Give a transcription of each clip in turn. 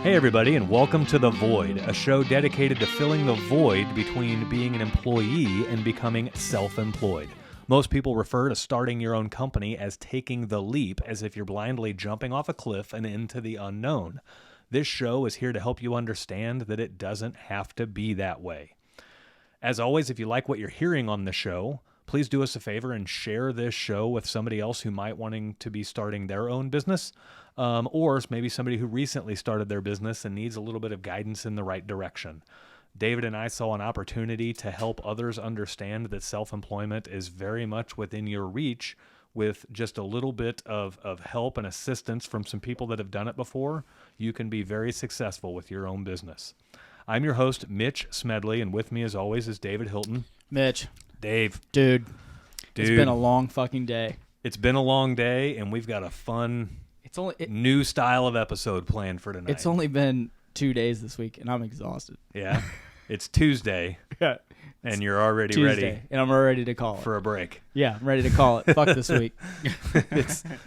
Hey everybody, and welcome to The Void, a show dedicated to filling the void between being an employee and becoming self-employed. Most people refer to starting your own company as taking the leap, as if you're blindly jumping off a cliff and into the unknown. This show is here to help you understand that it doesn't have to be that way. As always, if you like what you're hearing on the show, please do us a favor and share this show with somebody else who might wanting to be starting their own business, or maybe somebody who recently started their business and needs a little bit of guidance in the right direction. David and I saw an opportunity to help others understand that self-employment is very much within your reach. With just a little bit of help and assistance from some people that have done it before, you can be very successful with your own business. I'm your host, Mitch Smedley, and with me as always is David Hilton. Mitch. Dave. Dude. It's been a long fucking day. It's been a long day, and we've got a fun new style of episode planned for tonight. It's only been 2 days this week, and I'm exhausted. Yeah. It's Tuesday, Yeah. and you're already Tuesday, ready and I'm ready to call it. for a break. Yeah, I'm ready to call it. Fuck this week.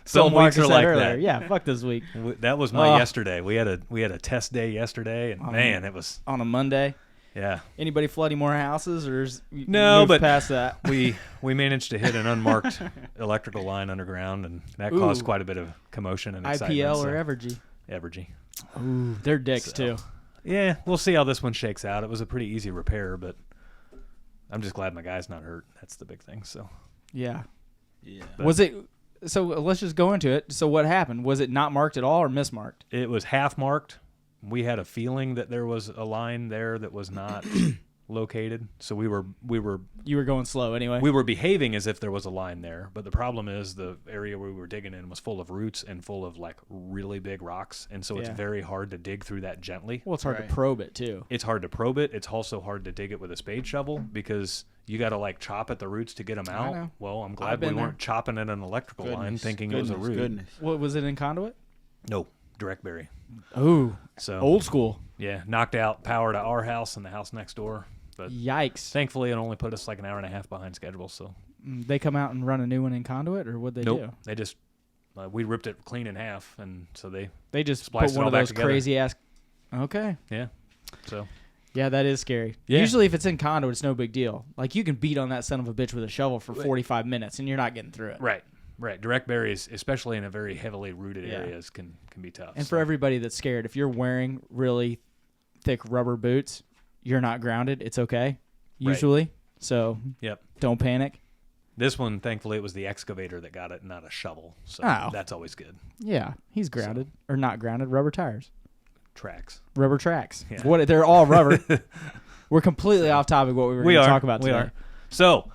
Some weeks Marcus are said like earlier. that. Yeah, fuck this week. That was my yesterday. We had a test day yesterday, and man, it was On a Monday. yeah. Anybody flooding more houses, or is No, moved but past that? We managed to hit an unmarked electrical line underground, and that caused quite a bit of commotion and excitement. IPL or Evergy? Evergy. Ooh, they're dicks So, too. Yeah, we'll see how this one shakes out. It was a pretty easy repair, but I'm just glad my guy's not hurt. That's the big thing. So Yeah. But Was it? So let's just go into it. So what happened? Was it not marked at all or mismarked? it was half marked. We had a feeling that there was a line there that was not located, so we were You were going slow anyway. we were behaving as if there was a line there. But the problem is the area we were digging in was full of roots and full of like really big rocks, and so it's Yeah. very hard to dig through that gently. Well, it's hard to probe it too. It's hard to probe it. It's also hard to dig it with a spade shovel because you got to like chop at the roots to get them out. know. Well, I'm I've glad we been weren't chopping at an electrical line thinking it was a root. Goodness. What was it in conduit? No, direct bury. Oh, So old school. yeah, knocked out power to our house and the house next door. But Yikes. thankfully, it only put us like an hour and a half behind schedule. So They come out and run a new one in conduit, or what'd they nope, do? they just we ripped it clean in half, and so they They just spliced put it one all of back those together. crazy ass. Okay. yeah. So Yeah, that is scary. Yeah. Usually, if it's in conduit, it's no big deal. Like you can beat on that son of a bitch with a shovel for 45 minutes, and you're not getting through it. right. Direct buries, especially in a very heavily rooted Yeah. areas, can be tough. And so. for everybody that's scared, if you're wearing really thick rubber boots, you're not grounded. It's okay. Usually. So Yep. don't panic. This one, thankfully, it was the excavator that got it, not a shovel. So Oh. that's always good. Yeah, he's grounded or not grounded. Rubber tires, Tracks. rubber tracks. Yeah. What? They're all rubber. We're completely off topic. What we were going to talk about We today. are. So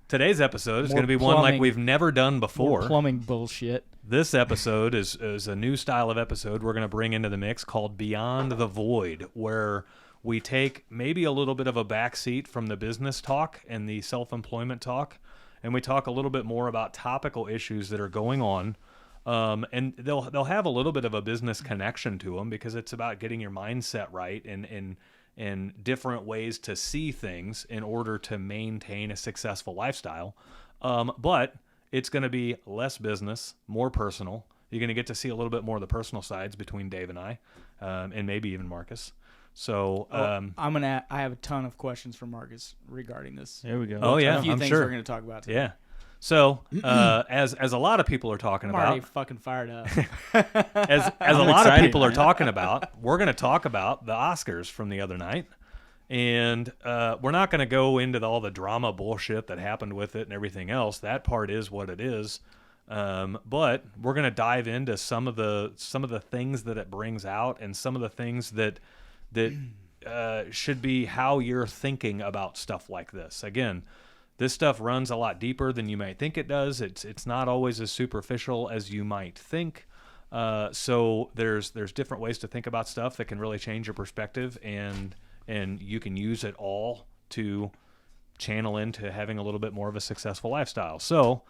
today's episode is More going to be one like plumbing. we've never done More before. plumbing bullshit. This episode is a new style of episode we're going to bring into the mix called Beyond the Void, where we take maybe a little bit of a backseat from the business talk and the self-employment talk, and we talk a little bit more about topical issues that are going on. And they'll have a little bit of a business connection to them because it's about getting your mindset right and different ways to see things in order to maintain a successful lifestyle. But it's going to be less business, more personal. You're going to get to see a little bit more of the personal sides between Dave and I, and maybe even Marcus. So, I have a ton of questions for Marcus regarding this. There we go. oh yeah, A few I'm things sure. we're going to talk about today. Yeah. So, as a lot of people are talking I'm already about, fucking fired up. as a I'm lot of excited. people are talking about, we're going to talk about the Oscars from the other night. And we're not going to go into all the drama bullshit that happened with it and everything else. That part is what it is. But we're going to dive into some of the things that it brings out and some of the things that should be how you're thinking about stuff like this. Again, this stuff runs a lot deeper than you might think it does. It's not always as superficial as you might think. So there's different ways to think about stuff that can really change your perspective, and you can use it all to channel into having a little bit more of a successful lifestyle. So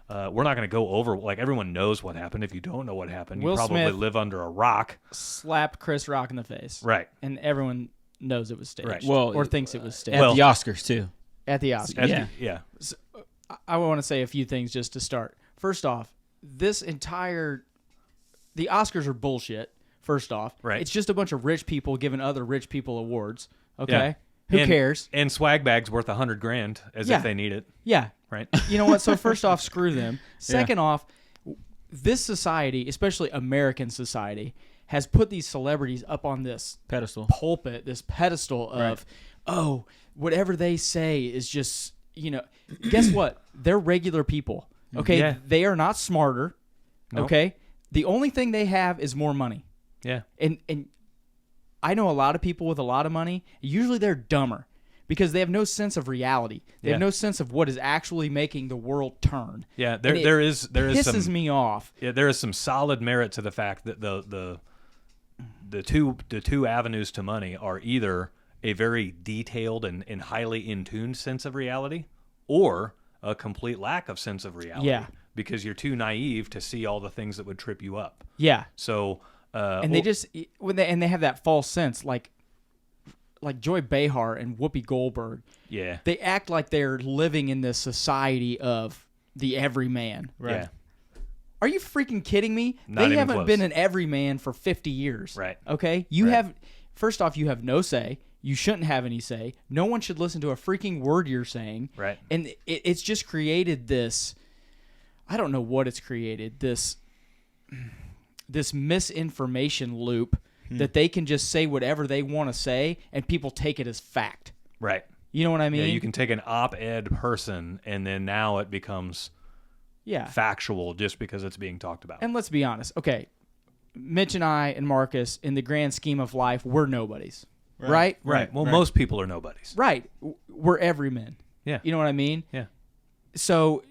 we're not going to go over, like, everyone knows what happened. If you don't know what happened, you Will probably Smith live under a rock. Slapped Chris Rock in the face. Right. And everyone knows it was staged. Right. Well, or thinks it was staged. At Well- the Oscars too. At the Oscars. As Yeah. yeah. I want to say a few things just to start. First off, the Oscars are bullshit First off, Right. It's just a bunch of rich people giving other rich people awards. Okay, Yeah. who cares? And swag bags worth $100,000 as Yeah. if they need it. Yeah, Right. you know what? So first off, screw them. Second off, this society, especially American society, has put these celebrities up on this pedestal. pulpit, this pedestal of, oh, whatever they say is just, guess what? They're regular people. Okay, Yeah. they are not smarter. Nope. Okay, the only thing they have is more money. Yeah. And I know a lot of people with a lot of money. Usually they're dumber because they have no sense of reality. They have no sense of what is actually making the world turn. Yeah. And There is pisses some me off. Yeah, there is some solid merit to the fact that the two avenues to money are either a very detailed and highly in tune sense of reality, or a complete lack of sense of reality. Yeah. Because you're too naive to see all the things that would trip you up. Yeah. So And they just they have that false sense, like Joy Behar and Whoopi Goldberg. yeah. They act like they're living in this society of the everyman. Right. Yeah. Are you freaking kidding me? Not They even haven't close. been an everyman for 50 years. Right. Okay? You Right. have first off, you have no say. You shouldn't have any say. No one should listen to a freaking word you're saying. Right. And it's just created this, I don't know what it's created, this misinformation loop that they can just say whatever they want to say and people take it as fact. Right. You know what I mean? Yeah, you can take an op-ed person and then now it becomes Yeah. factual just because it's being talked about. And let's be honest. Okay. Mitch and I and Marcus, in the grand scheme of life, we're nobodies. Right? Right. Well, Right. most people are nobodies. Right. We're everymen. Yeah. You know what I mean? Yeah. So,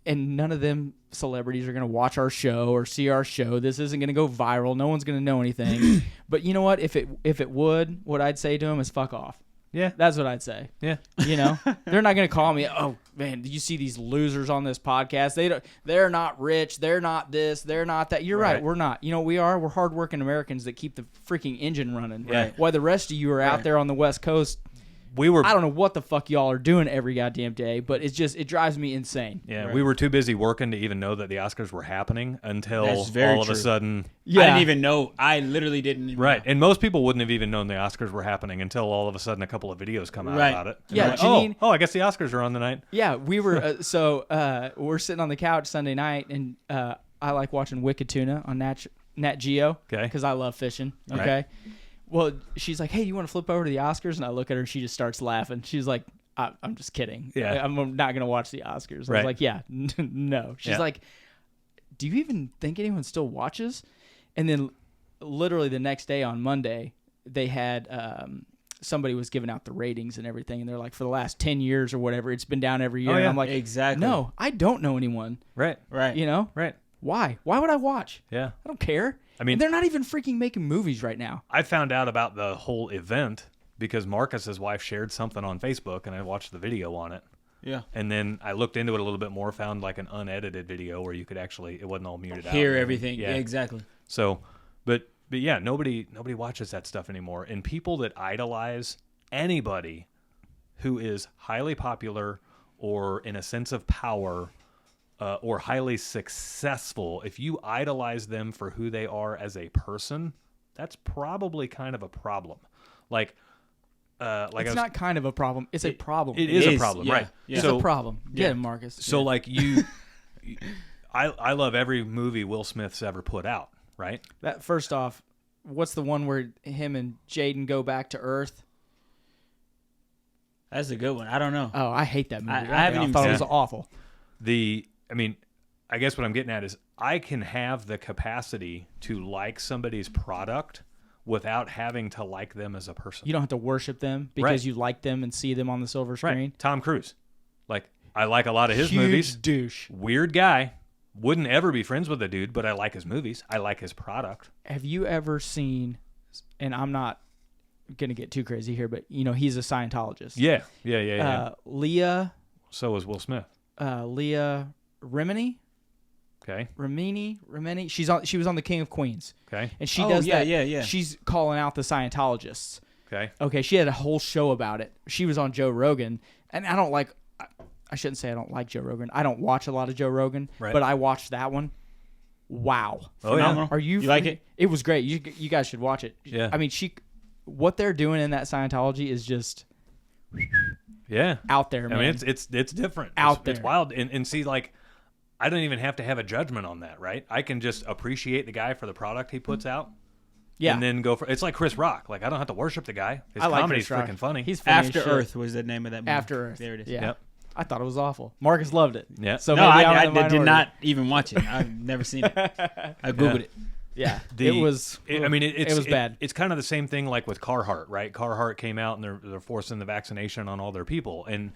and none of them celebrities are going to watch our show or see our show. This isn't going to go viral. No one's going to know anything. But you know what? If it would, what I'd say to them is fuck off. Yeah. That's what I'd say. Yeah. You know, they're not going to call me. Oh man, did you see these losers on this podcast? They're not rich. They're not this. They're not that. You're right. Right. We're not. You know what we are? We're hardworking Americans that keep the freaking engine running. Right. While the rest of you are out there on the West Coast. We were I don't know what the fuck y'all are doing every goddamn day, but it drives me insane. Yeah, Right. we were too busy working to even know that the Oscars were happening until That's very all of a true. sudden. Yeah. I didn't even know. I literally didn't even Right, know. and most people wouldn't have even known the Oscars were happening until all of a sudden a couple of videos come out Right. about it. And Yeah, they're like, Janine- I guess the Oscars are on tonight. Yeah, we were we're sitting on the couch Sunday night, and I like watching Wicked Tuna on Nat Geo, Okay. because I love fishing. Right. Okay, well, she's like, "Hey, you want to flip over to the Oscars?" And I look at her, and she just starts laughing. She's like, "I'm just kidding. Yeah. I'm not gonna watch the Oscars." I Right. was like, "Yeah, no." She's Yeah. like, "Do you even think anyone still watches?" And then, literally the next day on Monday, they had somebody was giving out the ratings and everything, and they're like, for the last 10 years or whatever, it's been down every year. Oh, And yeah. I'm like, Exactly. no, I don't know anyone. Right, Right. You know? right. Why? Why would I watch? Yeah. I don't care. I mean- And they're not even freaking making movies right now. I found out about the whole event because Marcus's wife shared something on Facebook and I watched the video on it. Yeah. And then I looked into it a little bit more, found like an unedited video where you could actually, it wasn't all muted out. Hear everything. Yeah. Yeah. Exactly. So, but yeah, nobody watches that stuff anymore. And people that idolize anybody who is highly popular or in a sense of power or highly successful, if you idolize them for who they are as a person, that's probably kind of a problem. Like It's not kind of a problem. It's a problem. It is a is, problem, yeah, right? yeah. It's So, a problem. Get yeah. him, Marcus. so like I love every movie Will Smith's ever put out, right? that first off, what's the one where him and Jaden go back to Earth? That's a good one. I don't know. Oh, I hate that movie. I haven't even thought seen it was it. awful. I guess what I'm getting at is I can have the capacity to like somebody's product without having to like them as a person. You don't have to worship them because Right. you like them and see them on the silver screen. Right. Tom Cruise. Like, I like a lot of his Huge movies. douche. Weird guy. Wouldn't ever be friends with the dude, but I like his movies. I like his product. Have you ever seen, and I'm not going to get too crazy here, but, he's a Scientologist. Yeah. Yeah. Leah So is Will Smith. Remini? Okay. Remini? She was on The King of Queens. Okay. And she Oh, does yeah, that. yeah, yeah. She's calling out the Scientologists. Okay. Okay, she had a whole show about it. She was on Joe Rogan, and I don't like. I shouldn't say I don't like Joe Rogan. I don't watch a lot of Joe Rogan, Right. but I watched that one. wow. Oh, yeah. Phenomenal. Are you like it? It was great. You guys should watch it. Yeah. I mean, what they're doing in that Scientology is just Yeah. out there, man. I mean, it's different. Out It's there. wild. And see, like, I don't even have to have a judgment on that, right? I can just appreciate the guy for the product he puts out. yeah. And then go for it's like Chris Rock. Like, I don't have to worship the guy. His I like comedy's Chris Rock. freaking funny. He's funny as After shit. Earth was the name of that movie. After Earth. There it is. Yeah. Yep. I thought it was awful. Marcus loved it. Yeah. So No, maybe I I'm in the did minority. not even watch it. I've never seen it. I Googled it. Yeah. The- it was. I mean, it was bad. It's kind of the same thing like with Carhartt, right? Carhartt came out and they're forcing the vaccination on all their people, and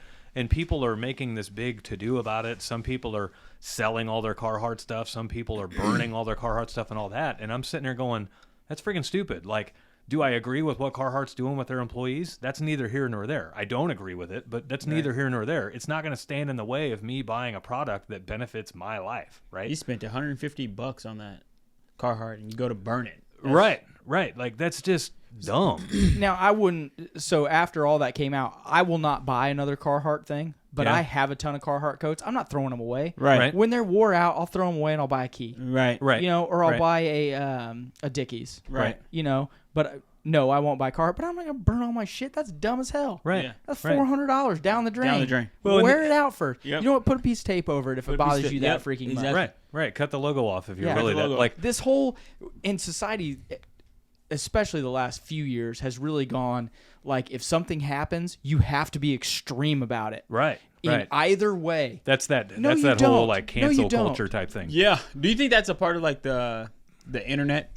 people are making this big to do about it. Some people are selling all their Carhartt stuff. Some people are burning all their Carhartt stuff and all that. And I'm sitting there going, that's freaking stupid. Like, do I agree with what Carhartt's doing with their employees? That's neither here nor there. I don't agree with it, but that's neither here nor there. It's not going to stand in the way of me buying a product that benefits my life, right? You spent $150 on that Carhartt, and you go to burn it. Right. Like, that's just dumb. Now I wouldn't. So after all that came out, I will not buy another Carhartt thing. But Yeah. I have a ton of Carhartt coats. I'm not throwing them away. Right. When they're wore out, I'll throw them away and I'll buy a key. Right. Right. You know, or I'll Right. buy a Dickies. Right. You know, but no, I won't buy Carhartt. But I'm not gonna burn all my shit. That's dumb as hell. Right. Yeah. That's Right. $400 down the drain. Down the drain. Well, Wear it out first. Yep. You know what? Put a piece of tape over it if Put a it piece bothers of- you yep, that freaking exactly. much. Right. Cut the logo off if you're Yeah. really Cut the that logo. like. This whole in society, especially the last few years, has really gone like if something happens, you have to be extreme about it. Right. In Right. either way. That's that. No, that's you that whole don't. like No, you cancel don't. culture type thing. Yeah. Do you think that's a part of like the internet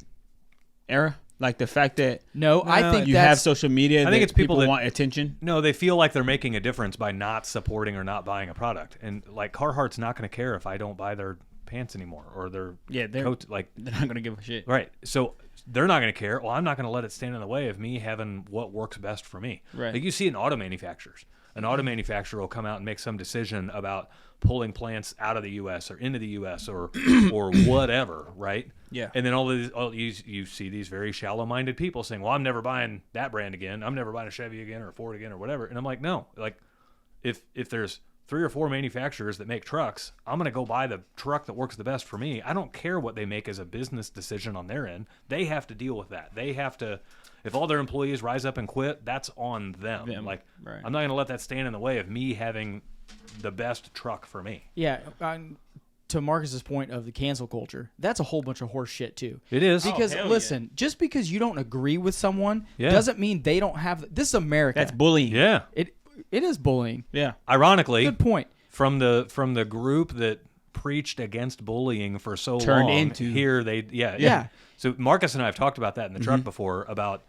era? Like the fact that No, I No, think you have that's social media. I think that it's people that- want attention. No, they feel like they're making a difference by not supporting or not buying a product, and like Carhartt's not going to care if I don't buy their pants anymore or their They're coat. Like, they're not gonna give a shit. right. So they're not going to care. Well, I'm not going to let it stand in the way of me having what works best for me. Right. Like you see in auto manufacturers. An auto manufacturer will come out and make some decision about pulling plants out of the U.S. or into the U.S. or whatever, right? Yeah. And then you see these very shallow-minded people saying, "Well, I'm never buying that brand again. I'm never buying a Chevy again or a Ford again or whatever." And I'm like, no. Like, if there's 3 or 4 manufacturers that make trucks, I'm going to go buy the truck that works the best for me. I don't care what they make as a business decision on their end. They have to deal with that. They have to. If all their employees rise up and quit, that's on them. Them, Like, right. I'm not going to let that stand in the way of me having the best truck for me. yeah. To Marcus's point of the cancel culture, that's a whole bunch of horse shit too. It is. Because hell listen, just because you don't agree with someone Yeah. doesn't mean they don't have. This is America. That's bullying. Yeah. It is bullying. Yeah. Ironically, Good point. from the group that preached against bullying for so Turned long, into- here they Yeah. So Marcus and I have talked about that in the truck before about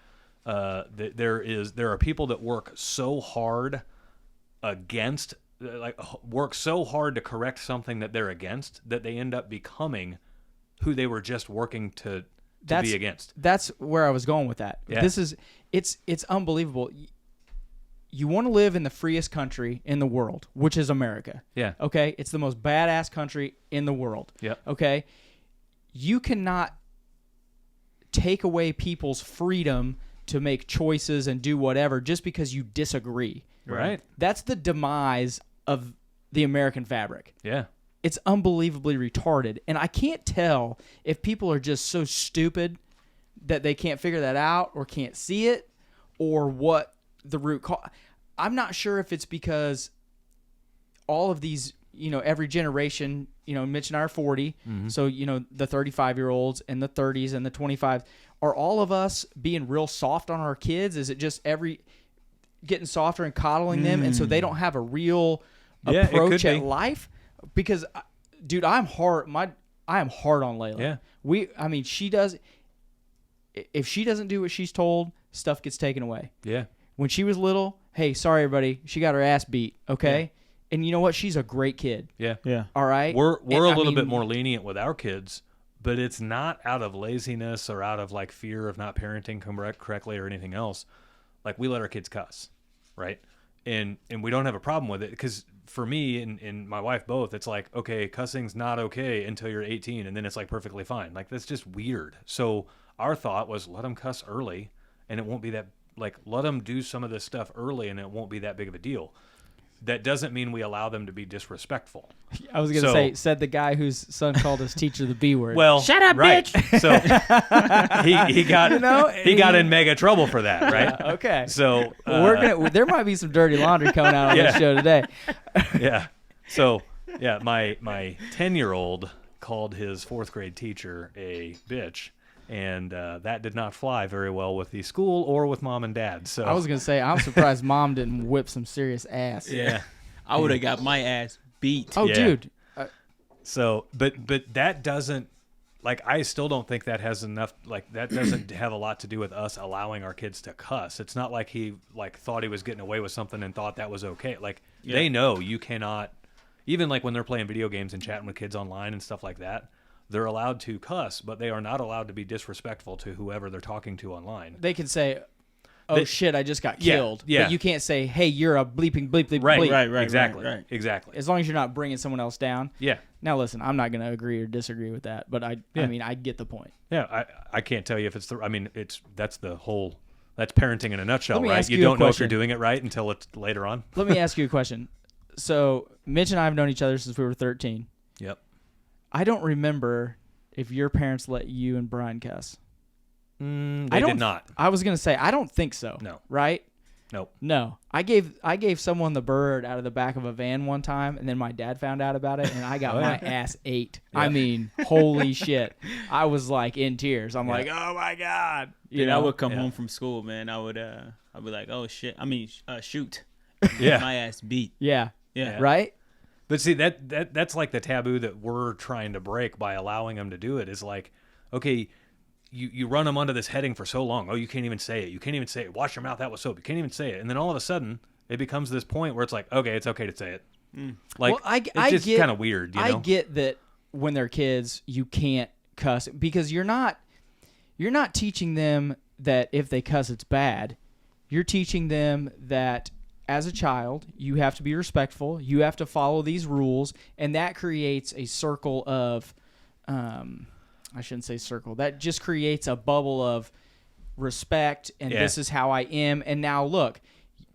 there are people that work so hard against work so hard to correct something that they're against that they end up becoming who they were just working to be against. That's where I was going with that. Yeah. This is it's unbelievable. You want to live in the freest country in the world, which is America. Yeah. Okay? It's the most badass country in the world. Yep. Okay? You cannot take away people's freedom to make choices and do whatever just because you disagree. Right. That's the demise of the American fabric. Yeah. It's unbelievably retarded. And I can't tell if people are just so stupid that they can't figure that out or can't see it or what the root cause. I'm not sure if it's because all of these, every generation, Mitch and I are 40. So, the 35-year-olds and the 30s and the 25, are all of us being real soft on our kids? Is it just getting softer and coddling them, and so they don't have a real Yeah, it could approach at be. life? Because, dude, I am hard on Layla. Yeah. She does. If she doesn't do what she's told, stuff gets taken away. Yeah. When she was little, hey, sorry everybody, she got her ass beat. Okay, and you know what? She's a great kid. Yeah. Yeah. All right, We're And, a I little mean, bit more lenient with our kids, but it's not out of laziness or out of like fear of not parenting correctly or anything else. Like we let our kids cuss, right? And we don't have a problem with it because for me and my wife both, it's like, okay, cussing's not okay until you're 18, and then it's like perfectly fine. Like that's just weird. So our thought was let them cuss early, and it won't be that like let them do some of this stuff early, and it won't be that big of a deal. that doesn't mean we allow them to be disrespectful. I was gonna So- say, said the guy whose son called his teacher the B word. Well, Shut up, right. bitch. So he got he got in mega trouble for that, right? Okay. So There might be some dirty laundry coming out on this Yeah. show today. yeah. So yeah, my 10-year-old called his 4th grade teacher a bitch, and that did not fly very well with the school or with mom and dad. So I was gonna say, I'm surprised mom didn't whip some serious ass. yeah. I would have got my ass beat. Oh, Yeah. dude. So, but that doesn't, like, I still don't think that has enough, like, that doesn't have a lot to do with us allowing our kids to cuss. It's not like he, like, thought he was getting away with something and thought that was okay. Like, they know you cannot, even, like, when they're playing video games and chatting with kids online and stuff like that, they're allowed to cuss, but they are not allowed to be disrespectful to whoever they're talking to online. They can say, "Oh They- shit, I just got Yeah, killed." yeah. But you can't say, "Hey, you're a bleeping bleep bleep Right, bleep." right. Exactly. Exactly. As long as you're not bringing someone else down. Yeah. Now, listen, I'm not gonna agree or disagree with that, but I Yeah. mean, I get the point. Yeah. I can't tell you if it's the, I mean, that's parenting in a nutshell, Let me right? ask You you a don't know if you're question. doing it right until it's later on. Let me ask you a question. So, Mitch and I have known each other since we were 13. Yep. I don't remember if your parents let you and Brian cuss. They I don't did not. I was gonna say I don't think so. No. Right? Nope. No. I gave someone the bird out of the back of a van one time, and then my dad found out about it, and I got Oh, my yeah. ass ate. Yeah. I mean, holy shit! I was like in tears. I'm Yeah. like, oh my god! You Dude, know? I would come Yeah. home from school, man. I'd be like, oh shit. I mean, shoot. Yeah. My ass beat. Yeah. Yeah. Right. But see, that's like the taboo that we're trying to break by allowing them to do it. Is like, okay, you run them under this heading for so long. Oh, you can't even say it. You can't even say it. Wash your mouth out with soap. You can't even say it. And then all of a sudden, it becomes this point where it's like, okay, it's okay to say it. Like, Well, I it's just get kind of weird, you know? I get that when they're kids, you can't cuss because you're not teaching them that if they cuss, it's bad. You're teaching them that as a child, you have to be respectful. You have to follow these rules, and that creates a circle of, I shouldn't say circle. That just creates a bubble of respect, and Yeah. this is how I am. And now look,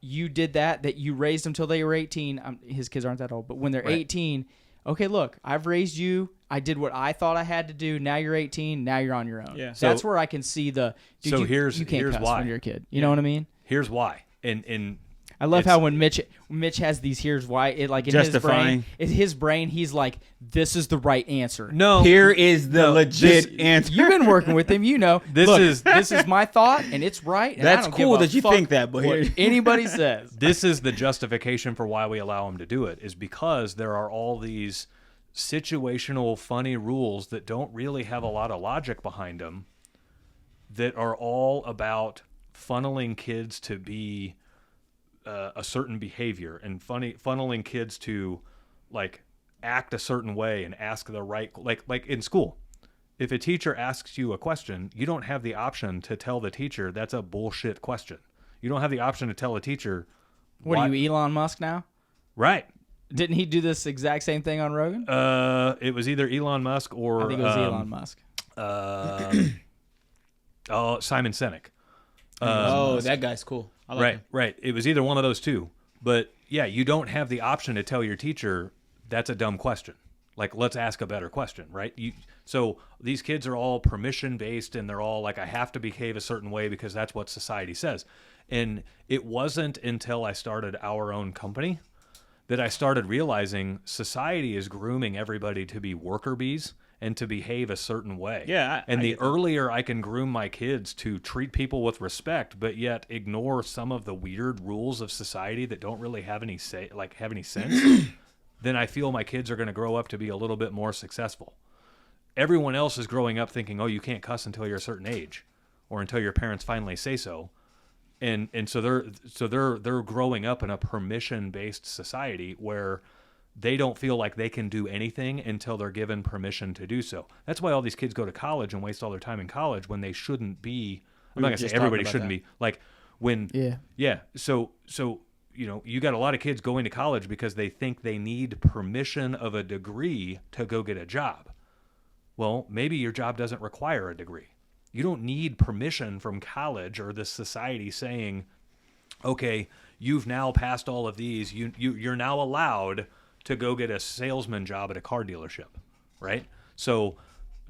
you did that you raised them till they were 18. His kids aren't that old, but when they're Right. 18, okay, look, I've raised you. I did what I thought I had to do. Now you're 18. Now you're on your own. Yeah. That's So- where I can see the. Dude, so you, here's- you can't here's cuss why. when you're a kid. You know what I mean? Here's why. And I love It's- how when Mitch has these here's why it like in his Justifying. brain, in his brain he's like, this is the right answer. no, Here is the No, legit this- answer. You've been working with him, you know. This Look, is- this is my thought, and it's right. And I That's don't give cool a that you fuck think that, but what here- anybody says. this is the justification for why we allow them to do it, is because there are all these situational funny rules that don't really have a lot of logic behind them, that are all about funneling kids to be a certain behavior and funneling kids to like act a certain way and ask the right, like in school. If a teacher asks you a question, you don't have the option to tell the teacher that's a bullshit question. You don't have the option to tell a teacher, What are you, Elon Musk now? right? Didn't he do this exact same thing on Rogan? It was either Elon Musk or I think it was Elon Musk. Simon Sinek. Oh, that guy's cool. I like Right, him. right. It was either one of those two. But yeah, you don't have the option to tell your teacher that's a dumb question. Like, let's ask a better question, right? So these kids are all permission based, and they're all like, I have to behave a certain way because that's what society says. And it wasn't until I started our own company that I started realizing society is grooming everybody to be worker bees and to behave a certain way. Yeah, and I the get that. earlier I can groom my kids to treat people with respect, but yet ignore some of the weird rules of society that don't really have any sense, then I feel my kids are going to grow up to be a little bit more successful. Everyone else is growing up thinking, oh, you can't cuss until you're a certain age, or until your parents finally say so. And so they're growing up in a permission-based society where they don't feel like they can do anything until they're given permission to do so. That's why all these kids go to college and waste all their time in college when they shouldn't be. I'm not We were gonna say just everybody talking shouldn't about be like when. Yeah. So you know, you got a lot of kids going to college because they think they need permission of a degree to go get a job. Well, maybe your job doesn't require a degree. You don't need permission from college or this society saying, okay, you've now passed all of these. You're now allowed to go get a salesman job at a car dealership, right? So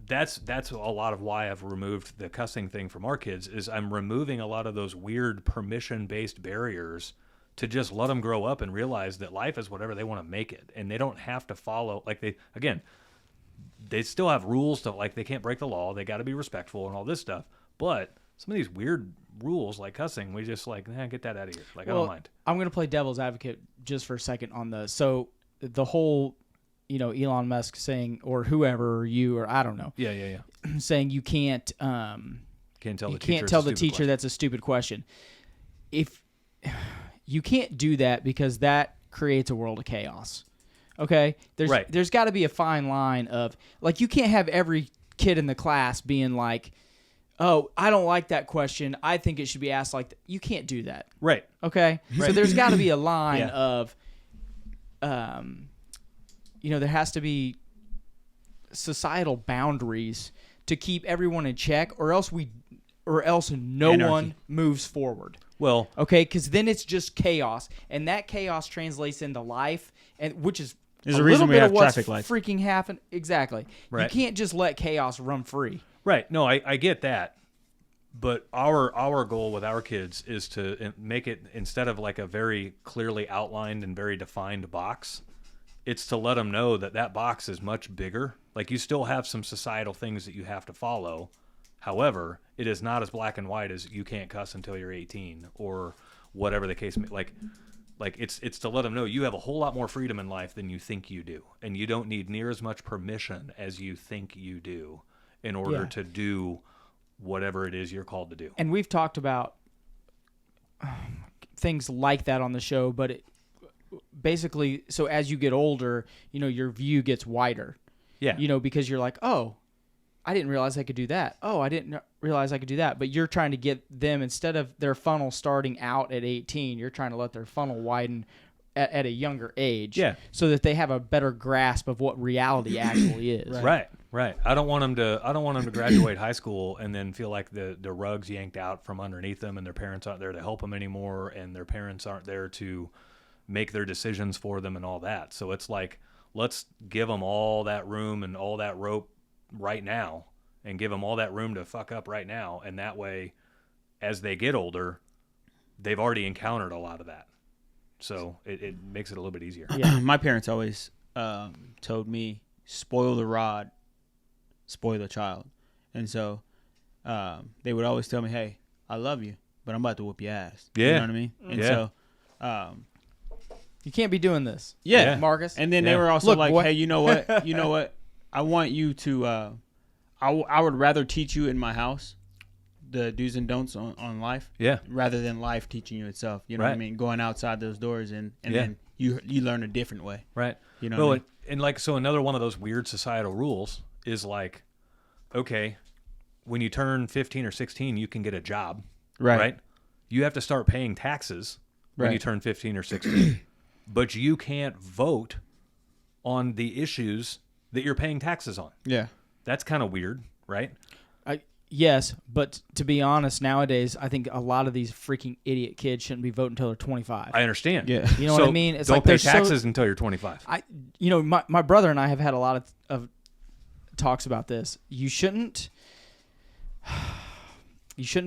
that's a lot of why I've removed the cussing thing from our kids. Is I'm removing a lot of those weird permission-based barriers to just let them grow up and realize that life is whatever they want to make it, and they don't have to follow. Like they still have rules to, like, they can't break the law. They got to be respectful and all this stuff. But some of these weird rules like cussing, we just like, get that out of here. Like, I don't mind. I'm going to play devil's advocate just for a second on the whole, Elon Musk saying, or whoever, or you, or I don't know. Yeah. Saying you can't Tell the teacher that's a stupid question. If you can't do that, because that creates a world of chaos. Okay? There's got to be a fine line of, like, you can't have every kid in the class being like, oh, I don't like that question, I think it should be asked like that. You can't do that. Right. Okay? Right. So there's got to be a line Yeah. of there has to be societal boundaries to keep everyone in check, or else no Anarchy. one moves forward. Well, Okay, because then it's just chaos, and that chaos translates into life, and which is There's a a reason little we bit have of what's traffic lights. freaking happen. Exactly. Right. You can't just let chaos run free. right. No, I get that. But our goal with our kids is to make it, instead of like a very clearly outlined and very defined box, it's to let them know that box is much bigger. Like, you still have some societal things that you have to follow. However, it is not as black and white as you can't cuss until you're 18 or whatever the case may. Like it's to let them know you have a whole lot more freedom in life than you think you do, and you don't need near as much permission as you think you do in order to do whatever it is you're called to do. And we've talked about things like that on the show, but basically, so as you get older, your view gets wider. Yeah. Because you're like, oh, I didn't realize I could do that. Oh, I didn't realize I could do that. But you're trying to get them, instead of their funnel starting out at 18, you're trying to let their funnel widen at a younger age. Yeah. So that they have a better grasp of what reality actually is. Right. I don't want them to graduate high school and then feel like the rug's yanked out from underneath them, and their parents aren't there to help them anymore, and their parents aren't there to make their decisions for them and all that. So it's like, let's give them all that room and all that rope right now, and give them all that room to fuck up right now. And that way, as they get older, they've already encountered a lot of that. So it makes it a little bit easier. Yeah. My parents always told me, spoil the rod, spoil the child. And so they would always tell me, hey, I love you, but I'm about to whoop your ass. Yeah. You know what I mean? And Yeah. so You can't be doing this. yeah. Marcus. And then Yeah. they were also Look, like, boy. hey, you know what? You know what? I want you to I would rather teach you in my house the do's and don'ts on life, Yeah. rather than life teaching you itself. You know what I Right. mean? Going outside those doors and Yeah. then you learn a different way. Right. You know Well, what I mean? and like, so another one of those weird societal rules is like, okay, when you turn 15 or 16, you can get a job. Right. You have to start paying taxes when you Right. turn 15 or 16, but you can't vote on the issues that you're paying taxes on. Yeah. That's kind of weird, right? Yes, but to be honest, nowadays, I think a lot of these freaking idiot kids shouldn't be voting until they're 25. I understand. Yeah. You know So what I mean? It's don't like pay they're so- taxes until you're 25. My brother and I have had a lot of talks about this. You shouldn't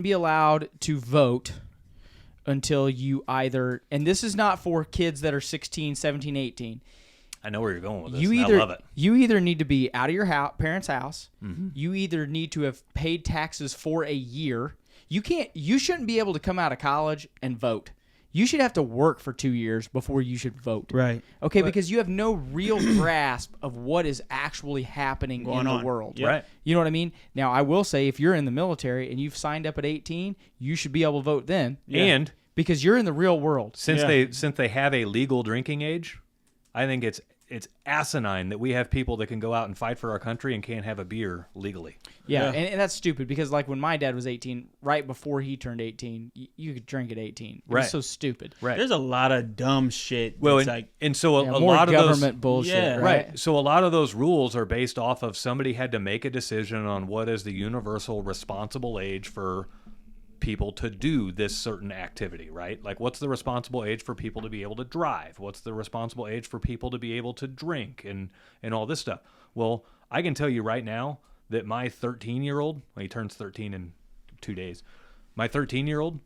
be allowed to vote until you either, and this is not for kids that are 16, 17, 18. I know where you're going with this. You and either I love it. you either need to be out of your parents' house. Mm-hmm. You either need to have paid taxes for a year. You shouldn't be able to come out of college and vote. You should have to work for 2 years before you should vote. Right. Okay, because you have no real grasp of what is actually happening Going in the on. world. Yep. Right. You know what I mean? Now, I will say, if you're in the military and you've signed up at 18, you should be able to vote then. And Because you're in the real world. since Yeah. they have a legal drinking age, I think it's asinine that we have people that can go out and fight for our country and can't have a beer legally. Yeah, Yeah. And that's stupid because, like, when my dad was 18, right before he turned 18, you could drink at 18. It Right. was so stupid. Right. There's a lot of dumb shit. Well, that's and, like, and so a Yeah, more lot of government those, bullshit, Yeah. right? So a lot of those rules are based off of somebody had to make a decision on what is the universal responsible age for people to do this certain activity, right? Like, what's the responsible age for people to be able to drive? What's the responsible age for people to be able to drink and all this stuff? Well, I can tell you right now that my 13-year-old, well, he turns 13 in 2 days, my 13-year-old,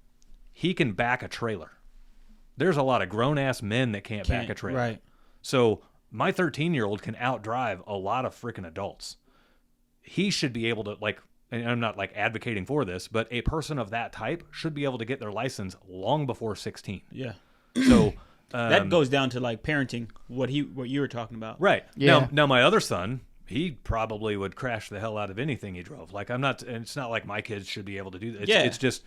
he can back a trailer. There's a lot of grown-ass men that can't back a trailer. Right. So my 13-year-old can outdrive a lot of freaking adults. He should be able to, like, and I'm not like advocating for this, but a person of that type should be able to get their license long before 16. Yeah. So That goes down to like parenting, what you were talking about. right. Yeah. Now my other son, he probably would crash the hell out of anything he drove. Like, I'm not, and it's not like my kids should be able to do that. It's just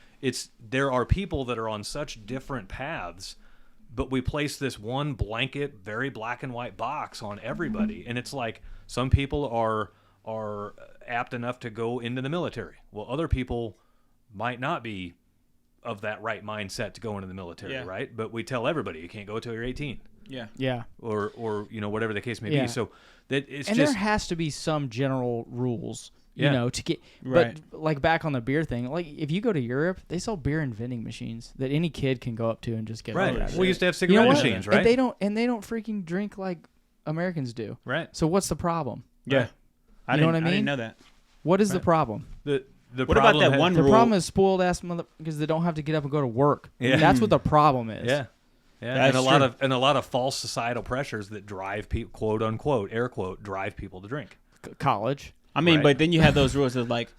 there are people that are on such different paths, but we place this one blanket, very black and white box on everybody. And it's like, some people are apt enough to go into the military. Well, other people might not be of that right mindset to go into the military, Yeah. right? But we tell everybody you can't go till you're 18, Yeah. Yeah. or whatever the case may Yeah. be. So that it's And just there has to be some general rules, Yeah. you know, to get. Right. But like back on the beer thing, like if you go to Europe, they sell beer and vending machines that any kid can go up to and just get. right. a beer. We used to have You cigarette know what? machines, right? And they don't freaking drink like Americans do. Right. So what's the problem? Yeah. I You know didn't, what I I didn't mean? know that. What is the problem? The What about problem that has- one The rule? problem is spoiled ass mother because they don't have to get up and go to work. Yeah. That's what the problem is. Yeah. Yeah, That's and a lot of false societal pressures that drive people, quote unquote, air quote, drive people to drink. College. I mean, Right. but then you have those rules of like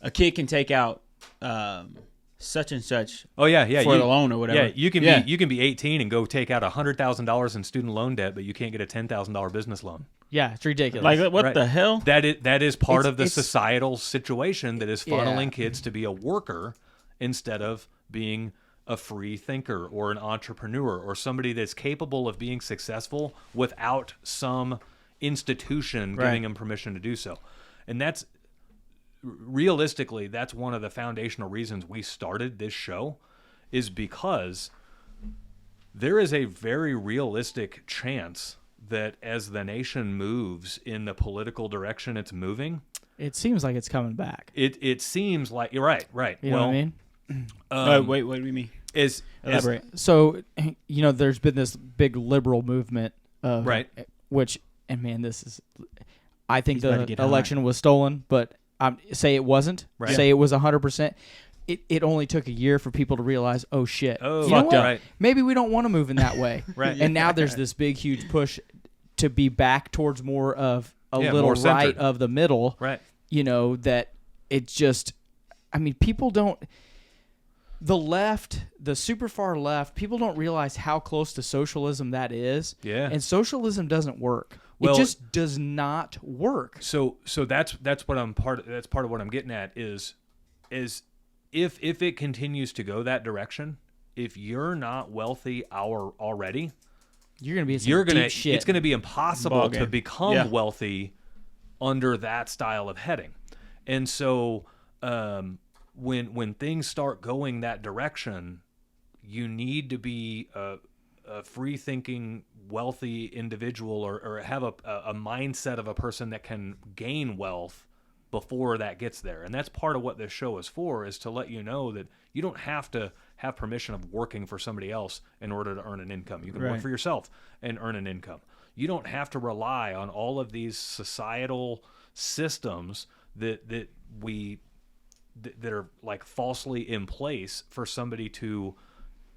a kid can take out such and such Oh yeah, for a loan or whatever. Yeah, you can be 18 and go take out $100,000 in student loan debt, but you can't get a $10,000 business loan. Yeah, it's ridiculous. Like what Right. the hell? That is part It's- of the it's- societal situation that is funneling Yeah. kids to be a worker instead of being a free thinker or an entrepreneur or somebody that's capable of being successful without some institution Right. giving them permission to do so. And that's realistically, that's one of the foundational reasons we started this show, is because there is a very realistic chance that as the nation moves in the political direction it's moving, it seems like it's coming back. it seems like you're right. You know what I mean? Wait, what do you mean? Is Elaborate. So, you know, there's been this big liberal movement of Right. which, and man, this is, I think He's about to the get election was stolen, but say it wasn't. Right. Say it was 100%. It only took a year for people to realize, oh shit, Oh, you know fucked what? up. Right. Maybe we don't want to move in that way. Right. And now there's this big, huge push to be back towards more of a Yeah, little more centered. right of the middle. right. You know, that it just, I mean, people don't, the left, the super far left, people don't realize how close to socialism that is. Yeah. And socialism doesn't work. Well- it just does not work. So that's what that's part of what I'm getting at is if it continues to go that direction, if you're not wealthy already, You're going to be in some you're gonna deep shit. it's gonna be impossible Ball to game. become Yeah. wealthy under that style of heading. And so when things start going that direction, you need to be a free thinking, wealthy individual or have a mindset of a person that can gain wealth before that gets there. And that's part of what this show is for, is to let you know that you don't have to have permission of working for somebody else in order to earn an income. You can work Right. for yourself and earn an income. You don't have to rely on all of these societal systems that are like falsely in place for somebody to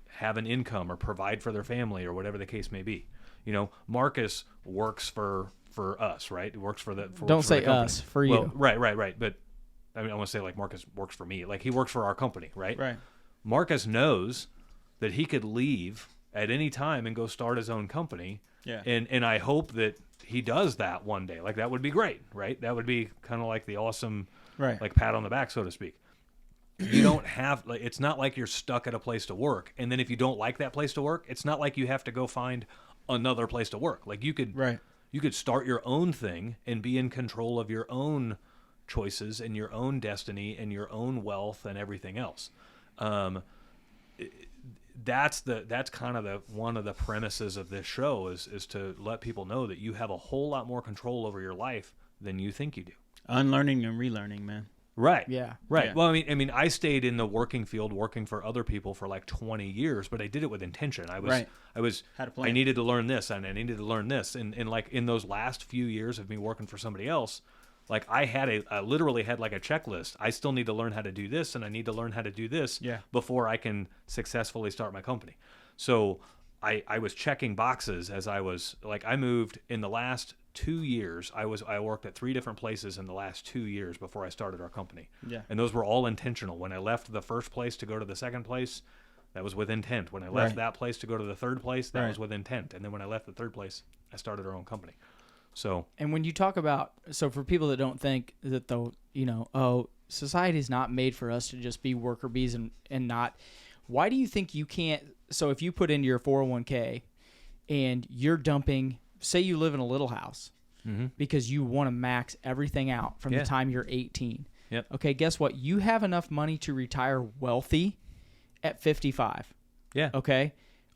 have an income or provide for their family or whatever the case may be. You know, Marcus works for us, right? He works for the Don't works for say the company. us, for Well, you. right. But I mean, I want to say like Marcus works for me. Like he works for our company, right? Right. Marcus knows that he could leave at any time and go start his own company. Yeah. And I hope that he does that one day. Like that would be great, right? That would be kind of like the awesome, Right. like pat on the back, so to speak. You don't have, like, it's not like you're stuck at a place to work. And then if you don't like that place to work, it's not like you have to go find another place to work. Like you could, Right. you could start your own thing and be in control of your own choices and your own destiny and your own wealth and everything else. That's kind of one of the premises of this show is to let people know that you have a whole lot more control over your life than you think you do. Unlearning and relearning, man. Right. Yeah. Right. Yeah. Well, I mean, I stayed in the working field, working for other people for like 20 years, but I did it with intention. I was, Had a plan. I needed to learn this and I needed to learn this. And like in those last few years of me working for somebody else, like I literally had like a checklist. I still need to learn how to do this and I need to learn how to do this before I can successfully start my company. So I was checking boxes as I was like, I moved in the last 2 years. I worked at 3 different places in the last 2 years before I started our company. Yeah. And those were all intentional. When I left the first place to go to the second place, that was with intent. When I left that place to go to the third place, that was with intent. And then when I left the third place, I started our own company. So, and when you talk about, so for people that don't think that society's not made for us to just be worker bees and not, why do you think you can't? So if you put into your 401k and you're dumping, say you live in a little house because you want to max everything out from the time you're 18. Yep. Okay, guess what? You have enough money to retire wealthy at 55. yeah. Okay?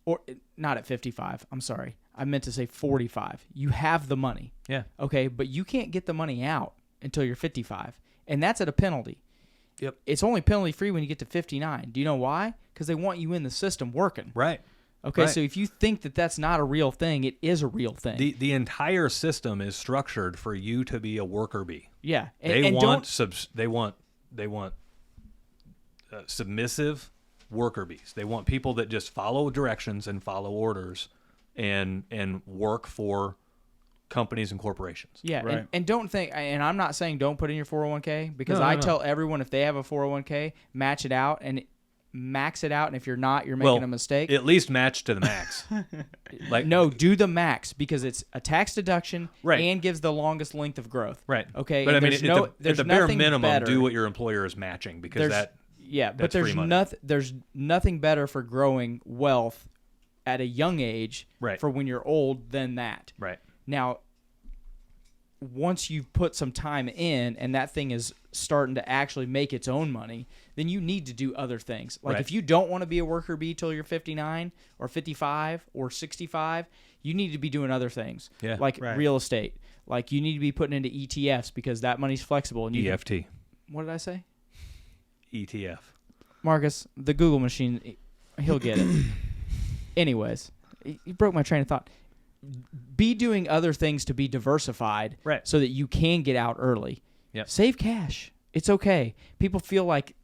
Or not at 55. I'm sorry. I meant to say 45. You have the money. Yeah. Okay, but you can't get the money out until you're 55. And that's at a penalty. Yep. It's only penalty free when you get to 59. Do you know why? Because they want you in the system working. Right. Okay, Right. so if you think that that's not a real thing, it is a real thing. The entire system is structured for you to be a worker bee. yeah. They and want don't, submissive worker bees. They want people that just follow directions and follow orders and work for companies and corporations. yeah, Right. and don't think, and I'm not saying don't put in your 401k, because No, I no. tell everyone if they have a 401k, match it out and max it out, and if you're not, you're making a mistake. At least match to the max. Like No, do the max because it's a tax deduction Right. and gives the longest length of growth. Right. Okay. But I and mean, there's at there's the bare nothing minimum, better. do what your employer is matching because There's- that. Yeah, but that's free there's money. there's nothing better for growing wealth at a young age Right. for when you're old than that. Right. Now, once you've put some time in and that thing is starting to actually make its own money, then you need to do other things. Like Right. if you don't want to be a worker bee till you're 59 or 55 or 65, you need to be doing other things. Yeah. Like Right. real estate. Like you need to be putting into ETFs because that money's flexible. And you EFT. what did I say? ETF. Marcus, the Google machine, he'll get it. Anyways, you broke my train of thought. Be doing other things to be diversified, Right. so that you can get out early. Yep. Save cash. It's okay. People feel like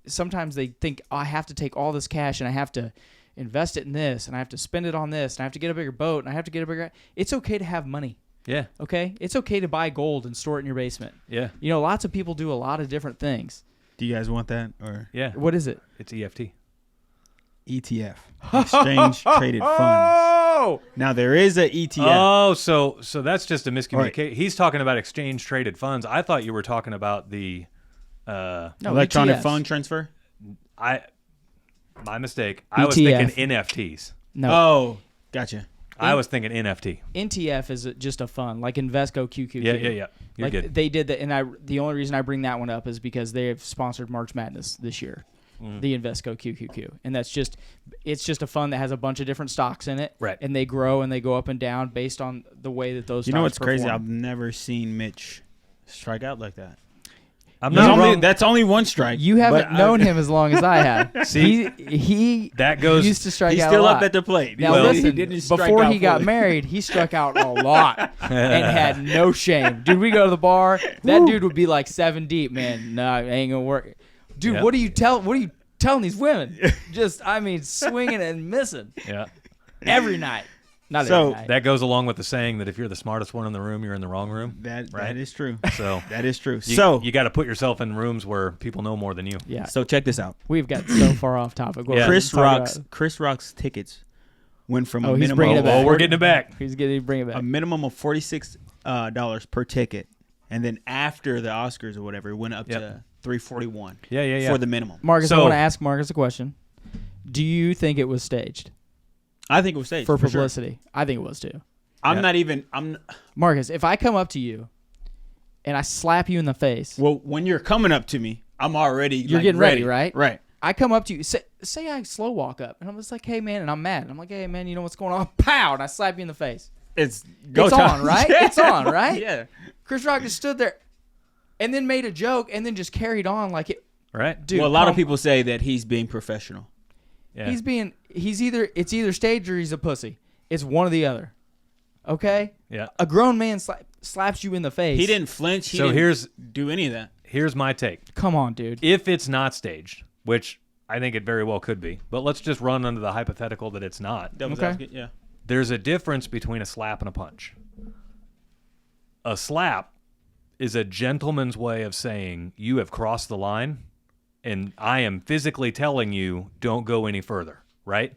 sometimes they think, oh, I have to take all this cash and I have to invest it in this and I have to spend it on this and I have to get a bigger boat and I have to get a bigger. It's okay to have money. Yeah. Okay, it's okay to buy gold and store it in your basement. Yeah. You know, lots of people do a lot of different things. Do you guys want that or Yeah. What is it? It's EFT. ETF? Exchange traded funds. Oh, Now there is a ETF. Oh, so that's just a miscommunication. Right. He's talking about exchange traded funds. I thought you were talking about the no, Electronic ETFs. fund transfer. my mistake. I was ETF. thinking NFTs. No, Oh, gotcha. I was thinking NFT. NTF is just a fund, like Invesco QQQ. Yeah. You're Like good. they did that, and the only reason I bring that one up is because they have sponsored March Madness this year, the Invesco QQQ, and it's just a fund that has a bunch of different stocks in it, Right. And they grow and they go up and down based on the way that those. You know what's stocks crazy? perform. I've never seen Mitch strike out like that. I'm That's not only, wrong. that's only one strike. You haven't but known him as long as I have. See, he that goes. used to strike He's out still a lot. up at the plate. Now Well, listen, he didn't strike before out he got fully. married, he struck out a lot and had no shame. Dude, we go to the bar, that dude would be like 7 deep, man. No, it ain't gonna work. Dude, Yeah. what are you telling these women? Just, I mean, swinging and missing Yeah. every night. Not So, every night. That goes along with the saying that if you're the smartest one in the room, you're in the wrong room. That Right. is true. So That is true. you, So you got to put yourself in rooms where people know more than you. yeah. so check this out. We've got so far off topic. What Yeah. were we Chris talking Rock's about? Chris Rock's tickets went from Oh, a he's minimum bringing it back. Oh, we're getting it back. He's going to bring it back. a minimum of $46 per ticket, and then after the Oscars or whatever, it went up Yep. to $341. Yeah. For the minimum. Marcus, I So- want to ask Marcus a question. Do you think it was staged I think it was staged for sure. publicity? I think it was too. I'm Yeah. not even. I'm Marcus, if I come up to you and I slap you in the face, well. When you're coming up to me, I'm already. You're like, getting ready, right? Right. I come up to you, say I slow walk up, and I'm just like, hey, man, and I'm mad. And I'm like, hey, man, you know what's going on? Pow! And I slap you in the face. It's It's time. on, right? Yeah. It's on, right? Yeah. Chris Rock just stood there. and then made a joke and then just carried on like it. Right. Dude, well, a lot of people say that he's being professional. Yeah. It's either staged or he's a pussy. It's one or the other. Okay? Yeah. A grown man slaps you in the face. He didn't flinch. He So didn't do any of that. Here's my take. Come on, dude. If it's not staged, which I think it very well could be, but let's just run under the hypothetical that it's not. Devil's Okay. advocate, yeah. There's a difference between a slap and a punch. A slap is a gentleman's way of saying you have crossed the line and I am physically telling you don't go any further, right?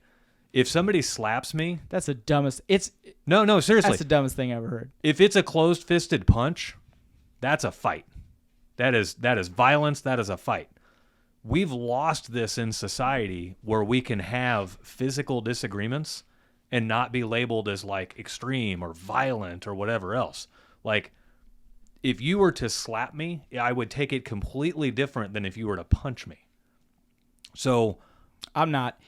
If somebody slaps me, That's the dumbest. no, seriously. That's the dumbest thing I ever heard. If it's a closed-fisted punch, that's a fight. That is violence, that is a fight. We've lost this in society where we can have physical disagreements and not be labeled as like extreme or violent or whatever else. Like, if you were to slap me, I would take it completely different than if you were to punch me. So, I'm not.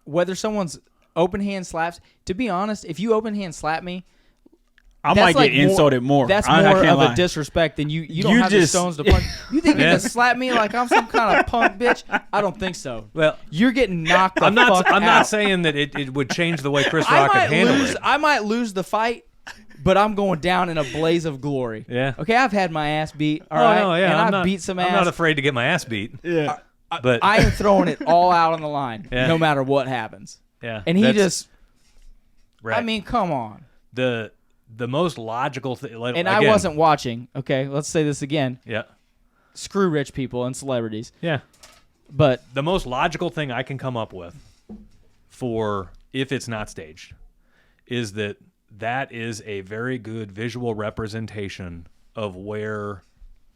Whether someone's open hand slaps, to be honest, if you open hand slap me, I that's might like get insulted more. That's I more can't of lie. a disrespect than you don't You have the just- stones to punch. You think Yeah. you're gonna slap me like I'm some kind of punk bitch? I don't think so. well, You're getting knocked the I'm not fuck I'm out. not saying that it would change the way Chris I Rock could might handle lose. it. I might lose the fight, but I'm going down in a blaze of glory. Yeah. Okay, I've had my ass beat. All Oh, right, no, yeah, and I'm I've not, beat some I'm ass. not afraid to get my ass beat. Yeah. But I am throwing it all out on the line, Yeah. no matter what happens. yeah, And he that's- just, right. I mean, come on. the most logical thing. And I wasn't watching. Okay, let's say this again. Yeah, Screw rich people and celebrities. yeah. But The most logical thing I can come up with for if it's not staged is that is a very good visual representation of where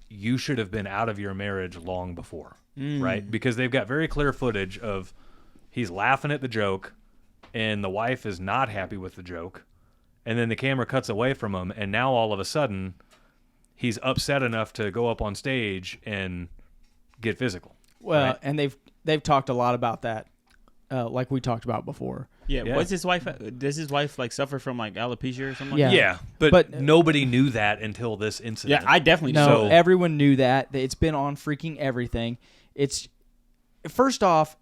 you should have been out of your marriage long before, right? Because they've got very clear footage of he's laughing at the joke and the wife is not happy with the joke. And then the camera cuts away from him, and now all of a sudden, he's upset enough to go up on stage and get physical. well, right? and they've talked a lot about that, like we talked about before. Yeah. Yeah. What's his wife? Does his wife like suffer from like alopecia or something? Yeah. Like Yeah, but But- nobody knew that until this that? incident. Yeah. I definitely No, So- everyone knew that. It's been on freaking everything. It's first off,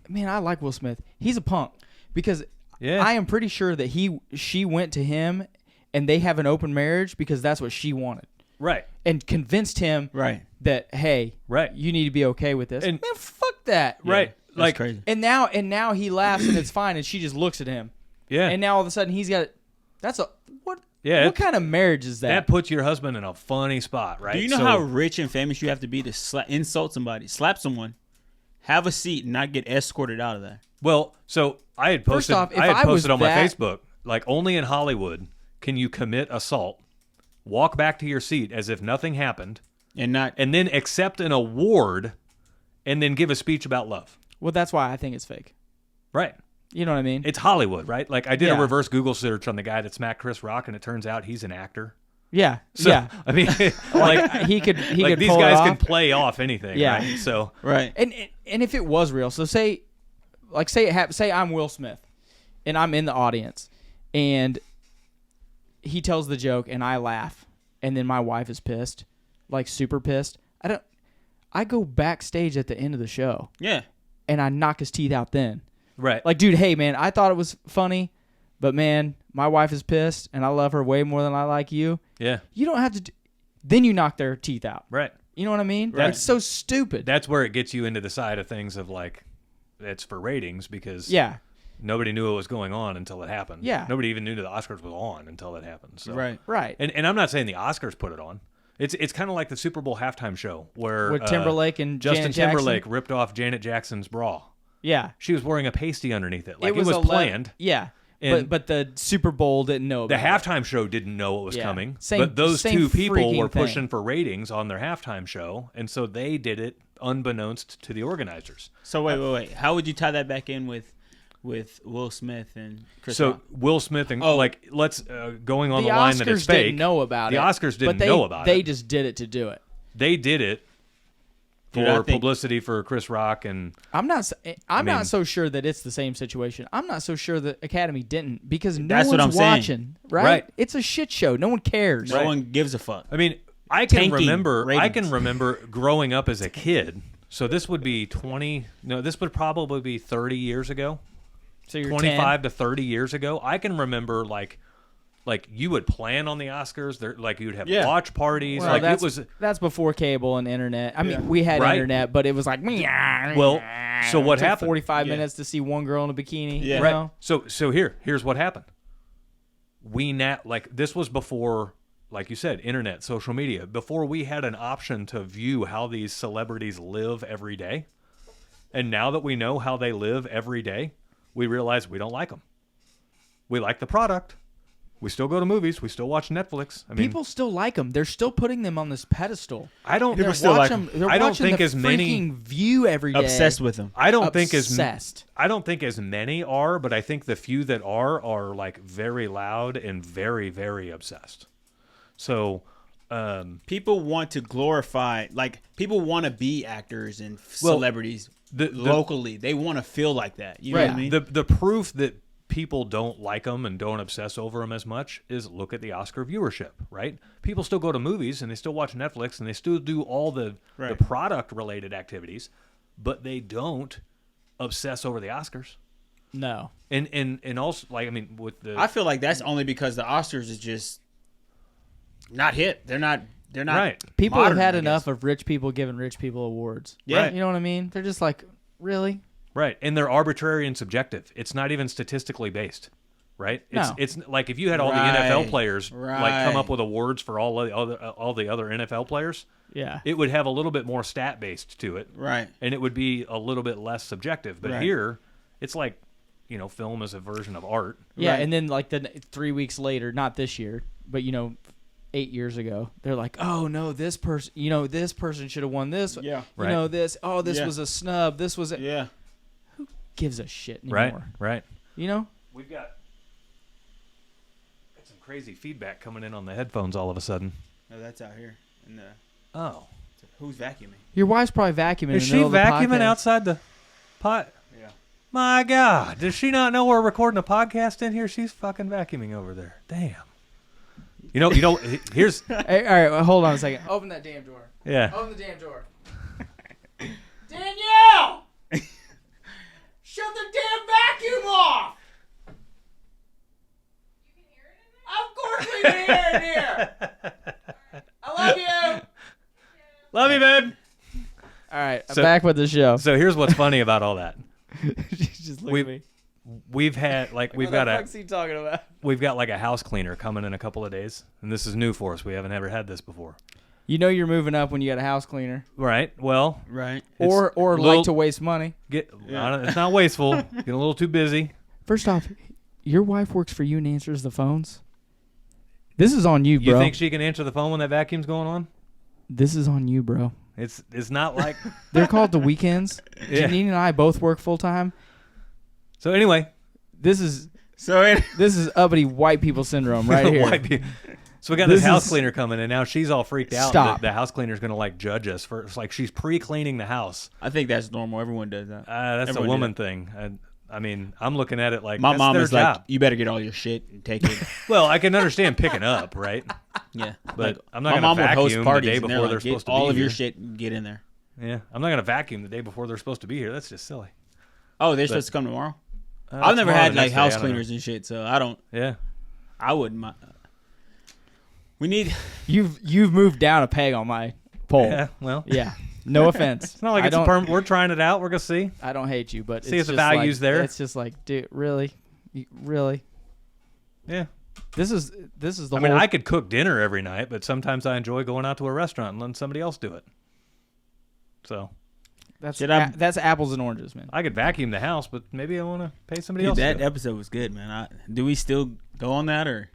man, I like Will Smith. He's a punk because Yeah. I am pretty sure that she went to him and they have an open marriage because that's what she wanted Right. and convinced him Right. that hey, Right. you need to be okay with this. And- Man, fuck that. Right. That's Like, crazy. And now he laughs and it's fine and she just looks at him. yeah. And now all of a sudden he's got that's a what Yeah, what kind of marriage is that that? puts your husband in a funny spot, right? Do you know So- how rich and famous you have to be to insult somebody, slap someone, have a seat, and not get escorted out of that? Well, so I had First posted. off, if I had I was posted on my that- Facebook, like only in Hollywood can you commit assault, walk back to your seat as if nothing happened, And not. and then accept an award, and then give a speech about love. Well, that's why I think it's fake. Right. You know what I mean? It's Hollywood, right? Like I did a Yeah. reverse Google search on the guy that smacked Chris Rock, and it turns out he's an actor. Yeah. So, yeah. I mean, like he could like these pull guys it can off. play off anything, Yeah. right? So Right. And if it was real, so say I'm Will Smith, and I'm in the audience, and he tells the joke, and I laugh, and then my wife is pissed, like super pissed. I go backstage at the end of the show, Yeah. and I knock his teeth out then. right, Like, dude, hey man, I thought it was funny, but man, my wife is pissed, and I love her way more than I like you. yeah, You don't have to. Then you knock their teeth out. right. You know what I mean? Right. It's so stupid. That's where it gets you into the side of things of like, it's for ratings because Yeah. nobody knew what was going on until it happened. Yeah. Nobody even knew the Oscars was on until it happened. So. Right. Right. And I'm not saying the Oscars put it on. It's kind of like the Super Bowl halftime show where With Timberlake and Justin Janet Jackson? Timberlake ripped off Janet Jackson's bra. Yeah. She was wearing a pasty underneath it. Like it was 11 planned. Yeah. And But the Super Bowl didn't know The about it. halftime show didn't know what was Yeah. coming, Same- but those same two people freaking were thing. pushing for ratings on their halftime show, and so they did it unbeknownst to the organizers. So wait. How would you tie that back in with Will Smith and Chris So Rock? Will Smith and Oh. like let's going on The the line that it's Oscars fake. didn't know about the it. Oscars didn't but know about They it. just did it to do it. They did it for Dude, I think- publicity for Chris Rock and I'm not mean- not so sure that it's the same situation. I'm not so sure the Academy didn't because no That's what one's I'm saying. watching, right? Right. It's a shit show. No one cares. No one gives a fuck. I mean I can tanking remember. I ratings. can remember growing up as a kid. So this would be this would probably be 30 years ago. So you're 25 to 30 years ago. I can remember like you would plan on the Oscars. There, like you'd have Yeah. watch parties. Well, like that's, it was that's before cable and internet. I mean, Yeah. we had Right. internet, but it was like well. So what it took happened? 45 Yeah. minutes to see one girl in a bikini. Yeah. You Right. know? So here's what happened. This was before, like you said, internet, social media. Before we had an option to view how these celebrities live every day, and now that we know how they live every day, we realize we don't like them. We like the product. We still go to movies. We still watch Netflix. I mean, People still like them. They're still putting them on this pedestal. I don't. People They're still like watching, 'em. they're I don't watching think the as many- freaking View every day. Obsessed with them. I don't think as Obsessed. I don't think as many are, but I think the few that are like very loud and very very obsessed. So, People want to glorify, like people want to be actors and Well, celebrities the- locally. They want to feel like that. You know Right. what I mean? the proof that people don't like them and don't obsess over them as much is look at the Oscar viewership, right? People still go to movies and they still watch Netflix and they still do all the Right. product related activities, but they don't obsess over the Oscars. No. And also, like, I mean, with the I feel like that's only because the Oscars is just not hit. They're not. Right. People modern, have had I enough guess. of rich people giving rich people awards. Yeah. Right. You know what I mean? They're just like, really? Right, and they're arbitrary and subjective. It's not even statistically based, right? No. It's like if you had all the Right, NFL players like come up right. with awards for all the other NFL players, Yeah. it would have a little bit more stat based to it, Right. and it would be a little bit less subjective. But Right. here, it's like, film is a version of art. Yeah, Right. and then like 3 weeks later, not this year, but 8 years ago, they're like, oh no, this person, this person should have won this. Yeah. Right. This Yeah. was a snub. This was a, Yeah. gives a shit anymore. Right. You know? We've got some crazy feedback coming in on the headphones all of a sudden. No, that's out here. And Oh, who's vacuuming? Your wife's probably vacuuming. is in she the middle of the vacuuming podcast. outside the pot? Yeah. My God, does she not know we're recording a podcast in here? She's fucking vacuuming over there. Damn. Here's Hey, all right, well, hold on a second. Open that damn door. yeah. Open the damn door. Danielle! Shut the damn vacuum off! Of course we can hear it here! I love you! Love you, babe. All right, So- back with the show. So here's what's funny about all that. She's just looking We've at me. We've had like What the fuck's he talking about? we've got like a house cleaner coming in a couple of days, and this is new for us. We haven't ever had this before. You know you're moving up when you got a house cleaner, Right. Well, Right. or little- like to waste money. it's not wasteful. Getting a little too busy. First off, your wife works for you and answers the phones. This is on you, You bro. think she can answer the phone when that vacuum's going on? This is on you, bro. It's not like They're called the weekends. Yeah. Janine and I both work full time. So anyway, This is So uppity white people syndrome right here. White people. So we got this This house is- cleaner coming, and now she's all freaked out. Stop. The house cleaner's going to like judge us for it's like she's pre-cleaning the house. I think that's normal. Everyone does that. That's Everyone a do woman thing. I mean, I'm looking at it like My that's mom their is like, job. you better get all your shit and take it. Well, I can understand picking up, right? Yeah. But I'm not my going mom to would host vacuum the parties day and before they're they're like, get supposed to all be of your here. shit and get in there. Yeah, I'm not going to vacuum the day before they're supposed to be here. That's just silly. Oh, they're supposed to come tomorrow? Uh, I've never tomorrow, had the like next day, house I don't know. cleaners and shit, so Yeah. I wouldn't mind. We need You've moved down a peg on my pole. Yeah. Well, Yeah. No offense. it's not like I it's don't, we're trying it out. We're gonna see. I don't hate you, but See it's if the just value's like, there. It's just like, dude, really, really. Yeah. This is the I whole. mean, I could cook dinner every night, but sometimes I enjoy going out to a restaurant and letting somebody else do it. So that's Should I- that's apples and oranges, man. I could vacuum the house, but maybe I want to pay somebody Dude, else. that to do it. episode was good, man. Do we still go on that or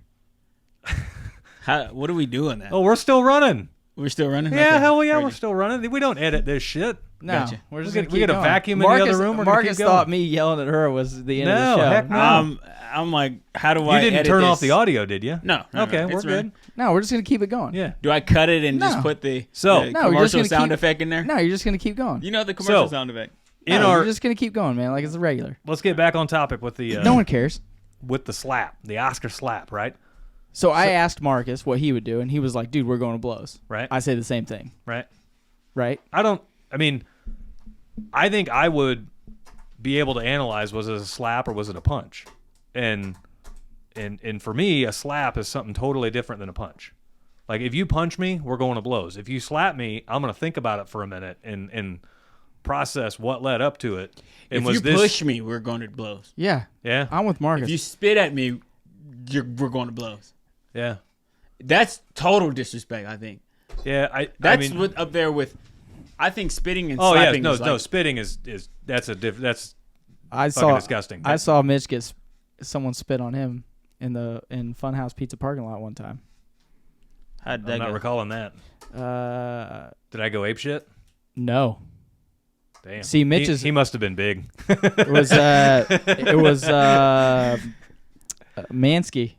what do we do on that? Oh, we're still running. We're still running? Yeah, Okay. hell yeah, we're Ready. still running. We don't edit this shit. No, Gotcha. we're just We gonna get- we keep get a going. vacuum in the other Marcus, room, we're gonna Marcus keep thought going. me yelling at her was the end No, of the show. heck no. I'm like, how do You I didn't edit turn this? off the audio, did you? No. Okay, it's we're good. right. No, we're just gonna keep it going. Yeah. Do I cut it and No. just put the, So- the No, you're just commercial gonna sound keep- effect in there? No, you're just gonna keep going. You know the commercial So- sound effect. In No, our you're just gonna keep going, man. Like it's a regular. let's get back on topic with the No one cares. with the slap, the Oscar slap, right? So I asked Marcus what he would do, and he was like, dude, we're going to blows. Right. I say the same thing. Right. Right? I think I would be able to analyze, was it a slap or was it a punch? And for me, a slap is something totally different than a punch. Like, if you punch me, we're going to blows. If you slap me, I'm going to think about it for a minute and process what led up to it. And If you push me, we're going to blows. Yeah. Yeah. I'm with Marcus. If you spit at me, we're going to blows. Yeah. That's total disrespect, I think. Yeah. That's what up there with. I think spitting and Oh yeah, slapping. no, spitting is that's I fucking saw disgusting. I saw Mitch get someone spit on him in Funhouse Pizza parking lot one time. How'd I'm that not go? recalling that. Did I go ape shit? No. Damn. See, Mitch he must have been big. It was Mansky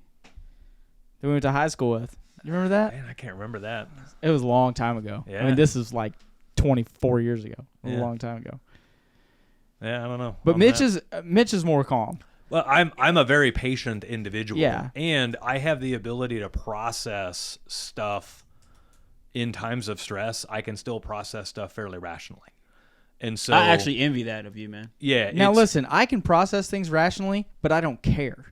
that we went to high school with. You remember that? Man, I can't remember that. It was a long time ago. I Yeah. mean, this is like 24 years ago. A Yeah. long time ago. Yeah, I don't know. But on Mitch that. is more calm. Well, I'm a very patient individual. Yeah. And I have the ability to process stuff in times of stress. I can still process stuff fairly rationally. And so I actually envy that of you, man. yeah. Now it's- listen, I can process things rationally, but I don't care.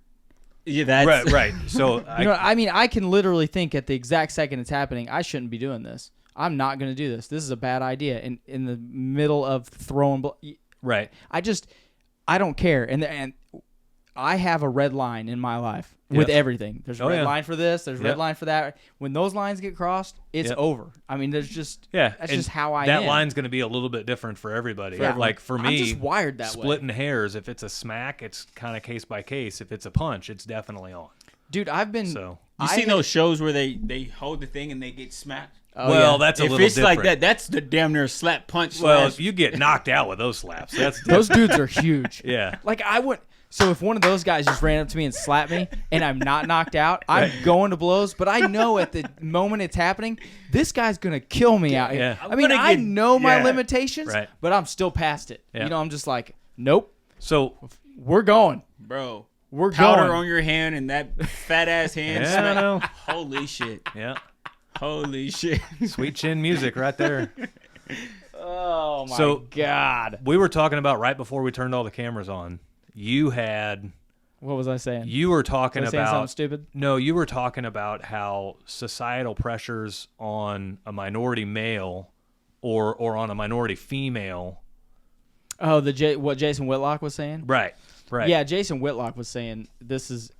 Yeah, that's right. So I can literally think at the exact second it's happening, I shouldn't be doing this. I'm not going to do this. This is a bad idea. And in the middle of throwing, right. I don't care. And I have a red line in my life with Yep. everything. There's a red line for this. There's a red Yep. line for that. When those lines get crossed, it's Yep. over. I mean, there's just Yeah, that's and just how I that am. line's going to be a little bit different for everybody. Yeah. Like for I'm me, just wired that way. splitting hairs. If it's a smack, it's kind of case by case. If it's a punch, it's definitely on. Dude, I've been. So You seen those shows where they hold the thing and they get smacked? Oh, well, yeah. that's a If little it's different. like that, that's the damn near slap punch. Well, slash. if you get knocked out with those slaps, that's Those dudes are huge. yeah. Like I would. So if one of those guys just ran up to me and slapped me, and I'm not knocked out, I'm going to blows. But I know at the moment it's happening, this guy's gonna kill me out here. Yeah. I mean, I'm I gonna get- know my yeah. limitations, Right. but I'm still past it. Yeah. You know, I'm just like, nope, So we're going. Bro, We're powder going. on your hand and that fat ass hand. Yeah, I know. Holy shit! yeah, Holy shit! sweet chin music right there. Oh my So- god! We were talking about right before we turned all the cameras on. You What was I saying? were talking Was I saying something about stupid? no, you were talking about how societal pressures on a minority male or on a minority female. Oh, what Jason Whitlock was saying? Right. Right. Yeah, Jason Whitlock was saying this is.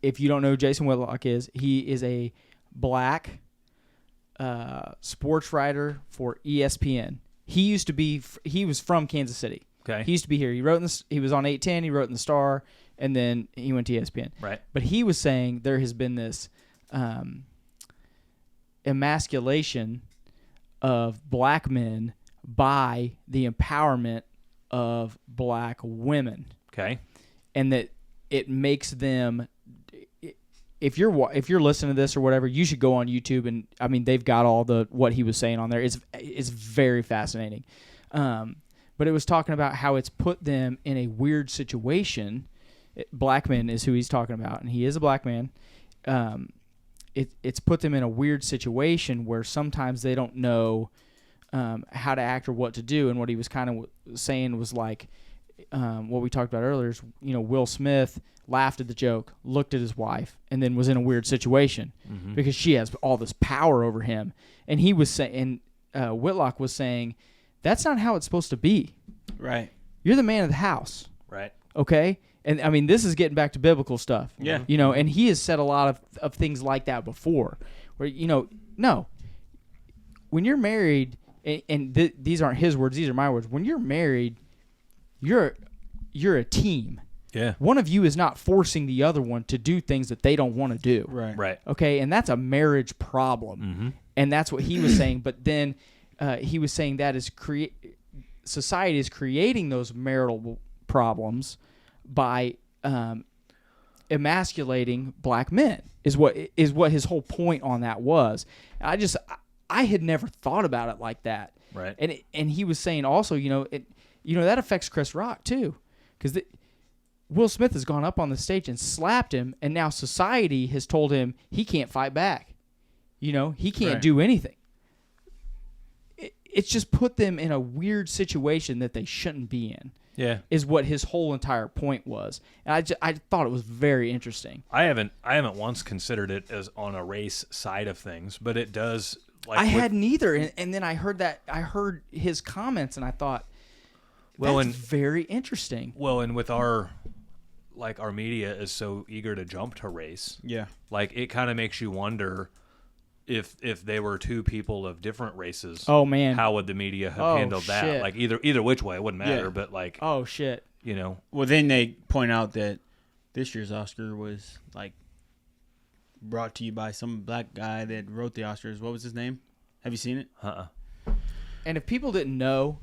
If you don't know who Jason Whitlock is, he is a black sports writer for ESPN. He used to be. He was from Kansas City. Okay. He used to be here. He wrote in he was on 810. He wrote in the Star, and then he went to ESPN. Right. But he was saying there has been this emasculation of black men by the empowerment of black women, Okay. and that it makes them. If you're listening to this or whatever, you should go on YouTube, and I mean they've got all the what he was saying on there. It's very fascinating. But it was talking about how it's put them in a weird situation. Black men is who he's talking about, and he is a black man. It's put them in a weird situation where sometimes they don't know how to act or what to do. And what he was kind of saying was like what we talked about earlier is, Will Smith laughed at the joke, looked at his wife, and then was in a weird situation because she has all this power over him. And he was saying, Whitlock was saying, that's not how it's supposed to be. Right. You're the man of the house. Right. Okay? And I mean, this is getting back to biblical stuff. Yeah. And he has said a lot of things like that before where, no, when you're married, and these aren't his words, these are my words. When you're married, you're a team. Yeah. One of you is not forcing the other one to do things that they don't want to do. Right. Right. Okay? And that's a marriage problem. And that's what he was saying. But then he was saying that is society is creating those marital problems by emasculating black men is what his whole point on that was. I had never thought about it like that. Right. And he was saying also, that affects Chris Rock too, because Will Smith has gone up on the stage and slapped him, and now society has told him he can't fight back. You know, he can't Right. do anything. It's just put them in a weird situation that they shouldn't be in, Yeah. is what his whole entire point was. And I thought it was very interesting. I haven't once considered it as on a race side of things, but it does. Like I with- hadn't either, and then I heard his comments, and I thought, Well, that's and- very interesting. Well, and with our media is so eager to jump to race, Yeah. like it kind of makes you wonder if they were two people of different races. Oh man. How would the media have Oh, handled that? shit. Like either which way, it wouldn't matter. Yeah. But like Oh shit. you know, Well, then they point out that this year's Oscar was like brought to you by some black guy that wrote the Oscars. What was his name? Have you seen it? And if people didn't know,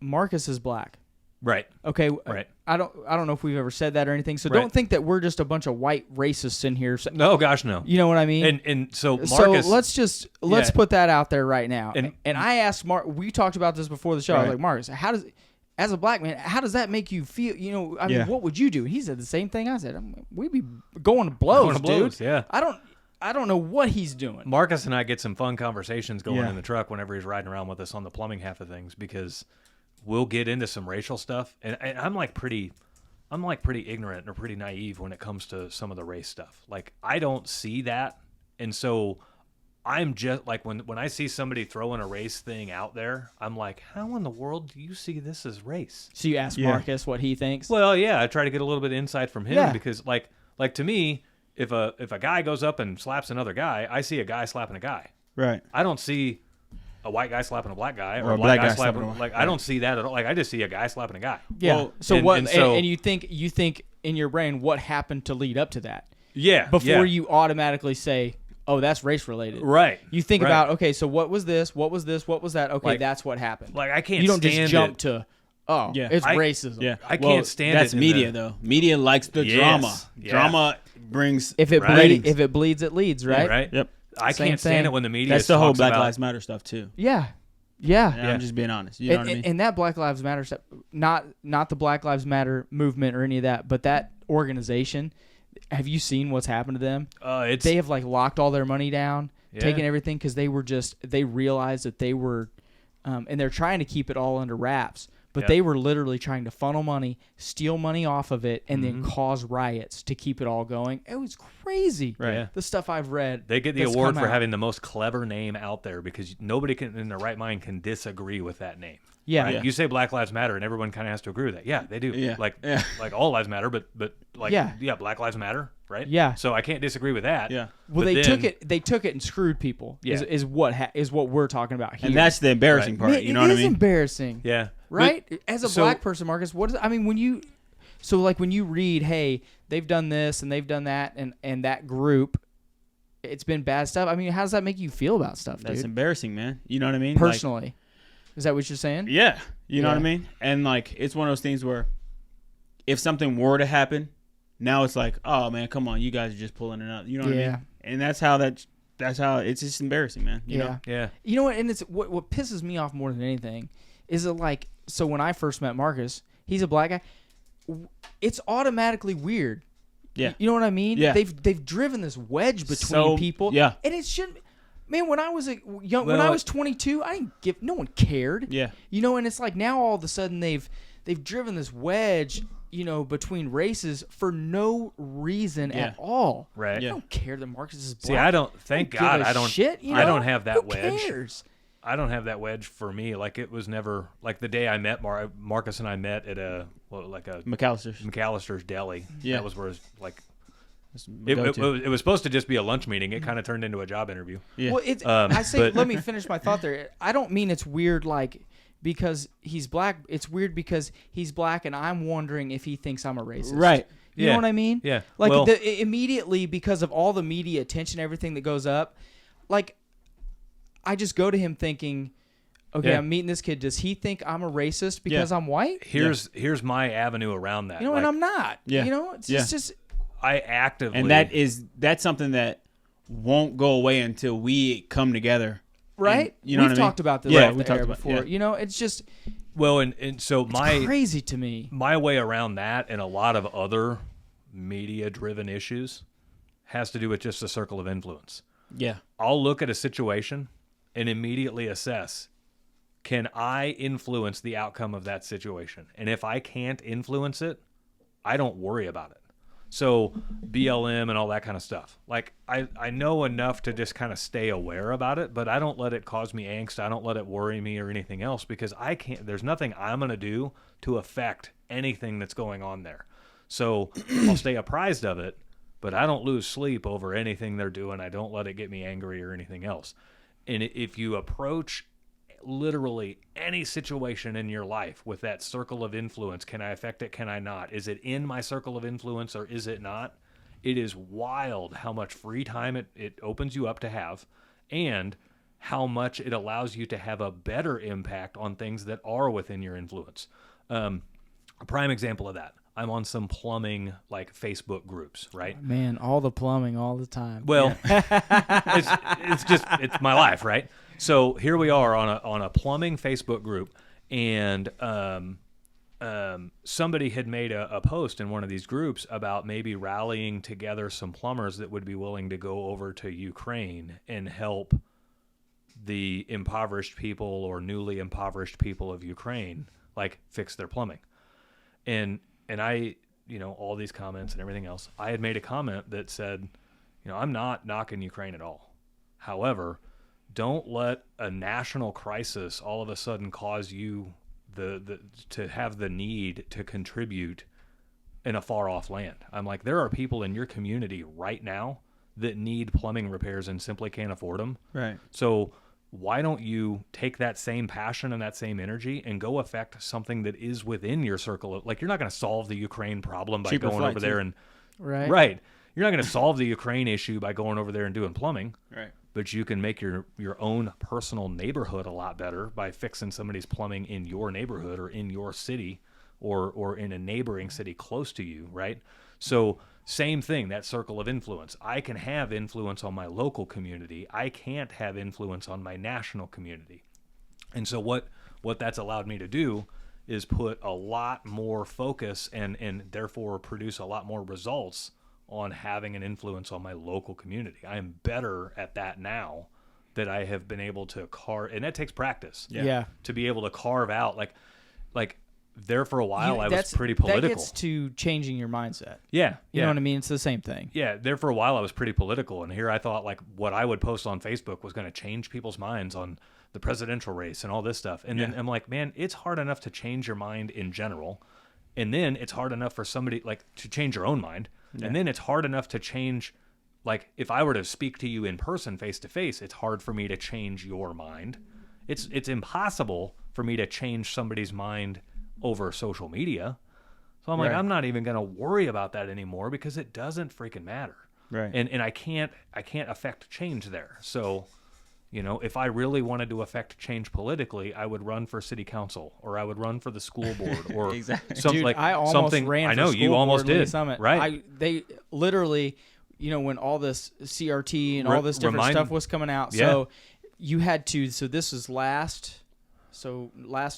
Marcus is black. right, Okay. right. I don't know if we've ever said that or anything. So Right. don't think that we're just a bunch of white racists in here. No, gosh, no. You know what I mean? And so Marcus, so let's Yeah. put that out there right now. And- And I asked Mark. We talked about this before the show. I was Right. like, Marcus, as a black man, how does that make you feel? You know, I mean, Yeah. what would you do? He said the same thing I said. We'd be going to blows, Going to blows, dude. yeah. I don't know what he's doing. Marcus and I get some fun conversations going Yeah. in the truck whenever he's riding around with us on the plumbing half of things, because we'll get into some racial stuff, and I'm pretty ignorant or pretty naive when it comes to some of the race stuff. Like I don't see that, and so I'm just like when I see somebody throwing a race thing out there, I'm like, how in the world do you see this as race? So you ask Yeah. Marcus what he thinks. Well, yeah, I try to get a little bit of insight from him Yeah. because like to me, if a guy goes up and slaps another guy, I see a guy slapping a guy. Right. I don't see a white guy slapping a black guy or, Or a a black black guy guy slapping slapping a white like I don't see that at all. Like I just see a guy slapping a guy. Yeah. Well, so and- what? and so- and you think in your brain what happened to lead up to that Yeah. before yeah. you automatically say, "Oh, that's race related." Right. You think right. about, okay, so what was this? What was this? What was that? Okay, Like- that's what happened. like I can't You don't just stand jump it. to, oh, Yeah. it's I- racism. Yeah. I Well, can't stand that's it in media, the- though. Media likes the Yes. drama. Yeah. Drama brings If it Right. if it bleeds, it leads, right? Right. Yep. I Same can't stand thing. it when the media That's the whole talks Black about, Lives Matter stuff too. Yeah. Yeah. And Yeah. I'm just being honest. You know what I mean? And that Black Lives Matter stuff, not the Black Lives Matter movement or any of that, but that organization. Have you seen what's happened to them? It's They have like locked all their money down, Yeah. taken everything because they realized that they were, and they're trying to keep it all under wraps. But Yeah. they were literally trying to funnel money, steal money off of it, and then Mhm. cause riots to keep it all going. It was crazy. Right. Yeah. The stuff I've read. They get the that's award come for out. having the most clever name out there because nobody can in their right mind can disagree with that name. Yeah. Right? Yeah. You say Black Lives Matter, and everyone kind of has to agree with that. Yeah, they do. Yeah. Like, Yeah. like all lives matter, but like, Yeah. Black Lives Matter, right? Yeah. So I can't disagree with that. Yeah. Well, But they then- took it and screwed people. Yeah. Is what we're talking about here. And that's the embarrassing Right. part. Man, You know what I It is mean? embarrassing. Yeah. Right? As a so- black person, Marcus, what is? I mean, when you read, hey, they've done this and they've done that, and that group, it's been bad stuff. I mean, how does that make you feel about stuff, That's dude? embarrassing, man. You know what I mean? Like, Personally, is that what you're saying? yeah. You know what I Yeah. mean? And like, it's one of those things where if something were to happen, now it's like, oh man, come on, you guys are just pulling it out. You know what I Yeah. mean? And that's how it's just embarrassing, man. You know? Yeah. You know what? And it's what pisses me off more than anything is it like, so when I first met Marcus, he's a black guy. It's automatically weird. Yeah. You know what I mean? Yeah. They've driven this wedge between So, people. yeah. And it shouldn't. Man, when I was when Well, I was 22, I didn't give. No one cared. Yeah. You know, and it's like now all of a sudden they've driven this wedge, you know, between races for no reason Yeah. at all. Right. I Yeah. don't care that Marcus is black. See, I don't. Thank give God, a I don't. Shit, you I know? don't have that Who wedge. cares? I don't have that wedge for me. Like it was never like the day I met Marcus and I met at a McAllister's. McAllister's Deli. Yeah. That was where it's like That's it go-to. was supposed to just be a lunch meeting. It kind of turned into a job interview. Yeah. Well, it's. Um, I say. but- Let me finish my thought there. I don't mean it's weird like because he's black. It's weird because he's black, and I'm wondering if he thinks I'm a racist. Right. You Yeah. know what I mean? Yeah. Like Well- immediately because of all the media attention, everything that goes up, like I just go to him thinking, okay, Yeah. I'm meeting this kid. Does he think I'm a racist because I'm white? Here's my avenue around that. You know, and I'm not. Yeah. You know, it's Yeah. just I actively And that's something that won't go away until we come together. right. And you know We've what I mean? talked about this Yeah, off we the talked air about- before. yeah. You know, it's just Well, and so Crazy to me. my way around that and a lot of other media-driven issues has to do with just a circle of influence. Yeah. I'll look at a situation and immediately assess, can I influence the outcome of that situation? And if I can't influence it, I don't worry about it. So BLM and all that kind of stuff. Like I know enough to just kind of stay aware about it, but I don't let it cause me angst. I don't let it worry me or anything else because there's nothing I'm going to do to affect anything that's going on there. So I'll stay apprised of it, but I don't lose sleep over anything they're doing. I don't let it get me angry or anything else. And if you approach literally any situation in your life with that circle of influence, can I affect it? Can I not? Is it in my circle of influence or is it not? It is wild how much free time it opens you up to have and how much it allows you to have a better impact on things that are within your influence. A prime example of that, I'm on some plumbing like Facebook groups, right? Man, all the plumbing all the time. Well, it's my life, right? So here we are on a plumbing Facebook group, and somebody had made a post in one of these groups about maybe rallying together some plumbers that would be willing to go over to Ukraine and help the impoverished people or newly impoverished people of Ukraine, like fix their plumbing. And I, all these comments and everything else, I had made a comment that said, I'm not knocking Ukraine at all. However, don't let a national crisis all of a sudden cause you to have the need to contribute in a far off land. I'm like, there are people in your community right now that need plumbing repairs and simply can't afford them. Right. So why don't you take that same passion and that same energy and go affect something that is within your circle of, like, you're not going to solve the Ukraine problem by Cheaper going over there and Right. You're not going to solve the Ukraine issue by going over there and doing plumbing. Right. But you can make your own personal neighborhood a lot better by fixing somebody's plumbing in your neighborhood or in your city or in a neighboring city close to you, right? So same thing, that circle of influence. I can have influence on my local community. I can't have influence on my national community. And so what that's allowed me to do is put a lot more focus and therefore produce a lot more results on having an influence on my local community. I am better at that now that I have been able to carve, and that takes practice. Yeah. To be able to carve out, like there for a while, I was pretty political. That gets to changing your mindset. Yeah. You know what I mean? It's the same thing. Yeah, there for a while I was pretty political, and here I thought like what I would post on Facebook was going to change people's minds on the presidential race and all this stuff. And then I'm like, man, it's hard enough to change your mind in general, and then it's hard enough for somebody like to change your own mind. Yeah. And then it's hard enough to change, like if I were to speak to you in person, face to face, it's hard for me to change your mind. It's impossible for me to change somebody's mind over social media. So I'm like, I'm not even going to worry about that anymore because it doesn't freaking matter. Right. And I can't affect change there. So, if I really wanted to affect change politically, I would run for city council or I would run for the school board or exactly. something. Dude, like I almost something. ran I know for you school almost board, did. Summit. Right. They literally, when all this CRT and all this different stuff was coming out, so you had to. So this was last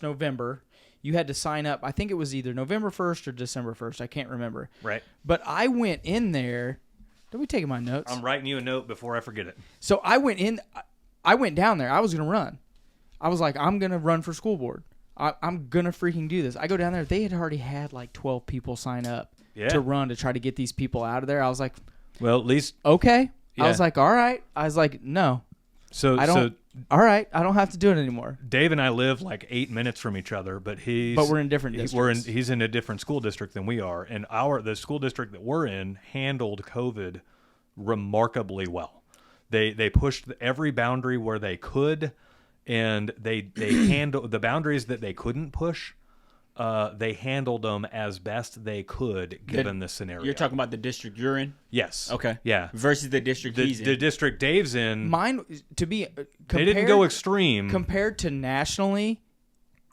November. You had to sign up. I think it was either November 1st or December 1st. I can't remember. Right. But I went in there. Are we taking my notes? I'm writing you a note before I forget it. So I went down there. I was going to run. I was like, I'm going to run for school board. I'm going to freaking do this. I go down there. They had already had like 12 people sign up to run to try to get these people out of there. I was like, well, at least. Okay. Yeah. I was like, all right. I was like, no. All right. I don't have to do it anymore. Dave and I live like 8 minutes from each other, but we're in different districts. He's in a different school district than we are. And the school district that we're in handled COVID remarkably well. They pushed every boundary where they could, and they handled the boundaries that they couldn't push. They handled them as best they could given the scenario. You're talking about the district you're in? Yes. Okay. Yeah. Versus the district he's in. The district Dave's in. Mine, to be they didn't go extreme. Compared to nationally,